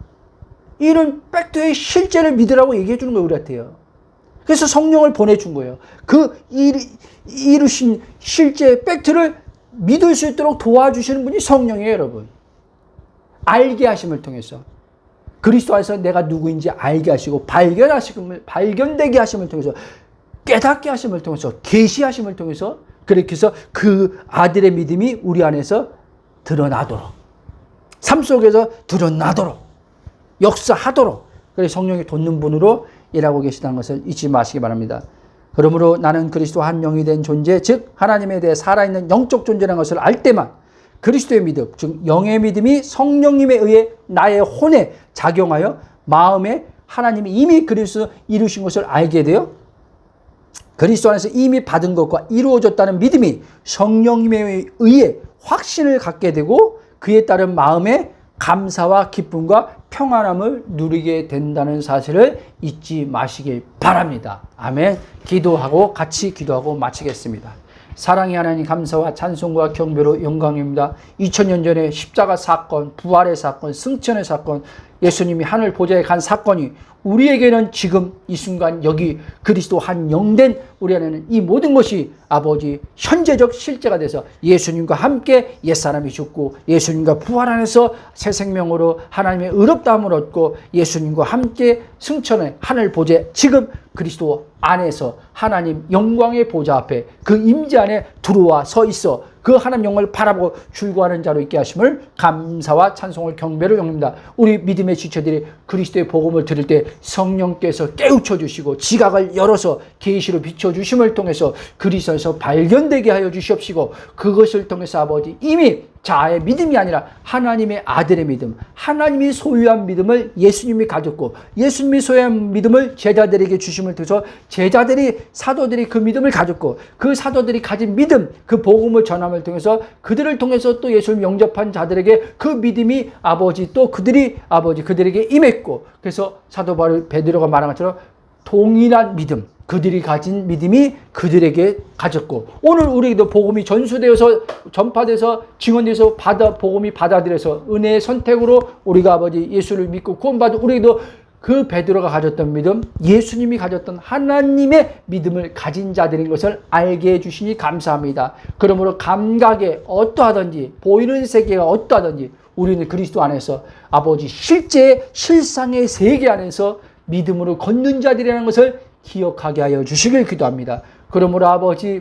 Speaker 1: 이룬 팩트의 실제를 믿으라고 얘기해 주는 거예요, 우리한테요. 그래서 성령을 보내준 거예요. 그 이루신 실제 팩트를 믿을 수 있도록 도와주시는 분이 성령이에요, 여러분. 알게 하심을 통해서. 그리스도 안에서 내가 누구인지 알게 하시고 발견되게 하심을 통해서 깨닫게 하심을 통해서 계시하심을 통해서 그렇게 해서 그 아들의 믿음이 우리 안에서 드러나도록 삶 속에서 드러나도록 역사하도록 그래서 성령이 돕는 분으로 일하고 계시다는 것을 잊지 마시기 바랍니다. 그러므로 나는 그리스도 한 영이 된 존재 즉 하나님에 대해 살아있는 영적 존재라는 것을 알 때만 그리스도의 믿음, 즉 영의 믿음이 성령님에 의해 나의 혼에 작용하여 마음에 하나님이 이미 그리스도 이루신 것을 알게 되어 그리스도 안에서 이미 받은 것과 이루어졌다는 믿음이 성령님에 의해 확신을 갖게 되고 그에 따른 마음에 감사와 기쁨과 평안함을 누리게 된다는 사실을 잊지 마시길 바랍니다. 아멘. 기도하고 같이 기도하고 마치겠습니다. 사랑의 하나님 감사와 찬송과 경배로 영광입니다. 2000년 전에 십자가 사건, 부활의 사건, 승천의 사건, 예수님이 하늘 보좌에 간 사건이 우리에게는 지금 이 순간 여기 그리스도 한 영된 우리 안에는 이 모든 것이 아버지 현재적 실제가 돼서 예수님과 함께 옛사람이 죽고 예수님과 부활 안에서 새 생명으로 하나님의 의롭다함을 얻고 예수님과 함께 승천의 하늘 보좌에 지금 그리스도 안에서 하나님 영광의 보좌 앞에 그 임재 안에 들어와 서 있어 그 하나님 영광을 바라보고 출구하는 자로 있게 하심을 감사와 찬송을 경배로 영립니다. 우리 믿음의 지체들이 그리스도의 복음을 들을 때 성령께서 깨우쳐 주시고 지각을 열어서 계시로 비춰주심을 통해서 그리스도에서 발견되게 하여 주시옵시고 그것을 통해서 아버지 이미 자아의 믿음이 아니라 하나님의 아들의 믿음, 하나님이 소유한 믿음을 예수님이 가졌고 예수님이 소유한 믿음을 제자들에게 주심을 통해서 제자들이 사도들이 그 믿음을 가졌고 그 사도들이 가진 믿음, 그 복음을 전함을 통해서 그들을 통해서 또 예수님 영접한 자들에게 그 믿음이 아버지 또 그들에게 임했고 그래서 사도 바울 베드로가 말한 것처럼 동일한 믿음 그들이 가진 믿음이 그들에게 가졌고 오늘 우리에게도 복음이 전수되어서 전파돼서 증언돼서 복음이 받아들여서 은혜의 선택으로 우리가 아버지 예수를 믿고 구원받은 우리에게도 그 베드로가 가졌던 믿음 예수님이 가졌던 하나님의 믿음을 가진 자들인 것을 알게 해주시니 감사합니다. 그러므로 감각에 어떠하든지 보이는 세계가 어떠하든지 우리는 그리스도 안에서 아버지 실상의 세계 안에서 믿음으로 걷는 자들이라는 것을 기억하게 하여 주시길 기도합니다. 그러므로 아버지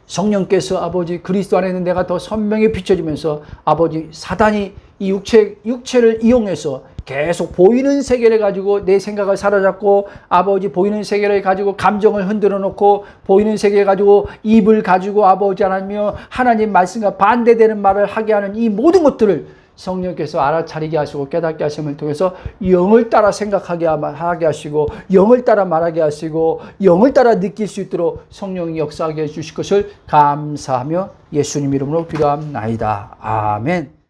Speaker 1: 성령께서 아버지 그리스도 안에 있는 내가 더 선명히 비춰지면서 아버지 사단이 이 육체를 이용해서 계속 보이는 세계를 가지고 내 생각을 사로잡고 아버지 보이는 세계를 가지고 감정을 흔들어 놓고 보이는 세계를 가지고 입을 가지고 아버지 하나님 말씀과 반대되는 말을 하게 하는 이 모든 것들을 성령께서 알아차리게 하시고 깨닫게 하심을 통해서 영을 따라 생각하게 하게 하시고 영을 따라 말하게 하시고 영을 따라 느낄 수 있도록 성령이 역사하게 해주실 것을 감사하며 예수님 이름으로 기도합나이다. 아멘.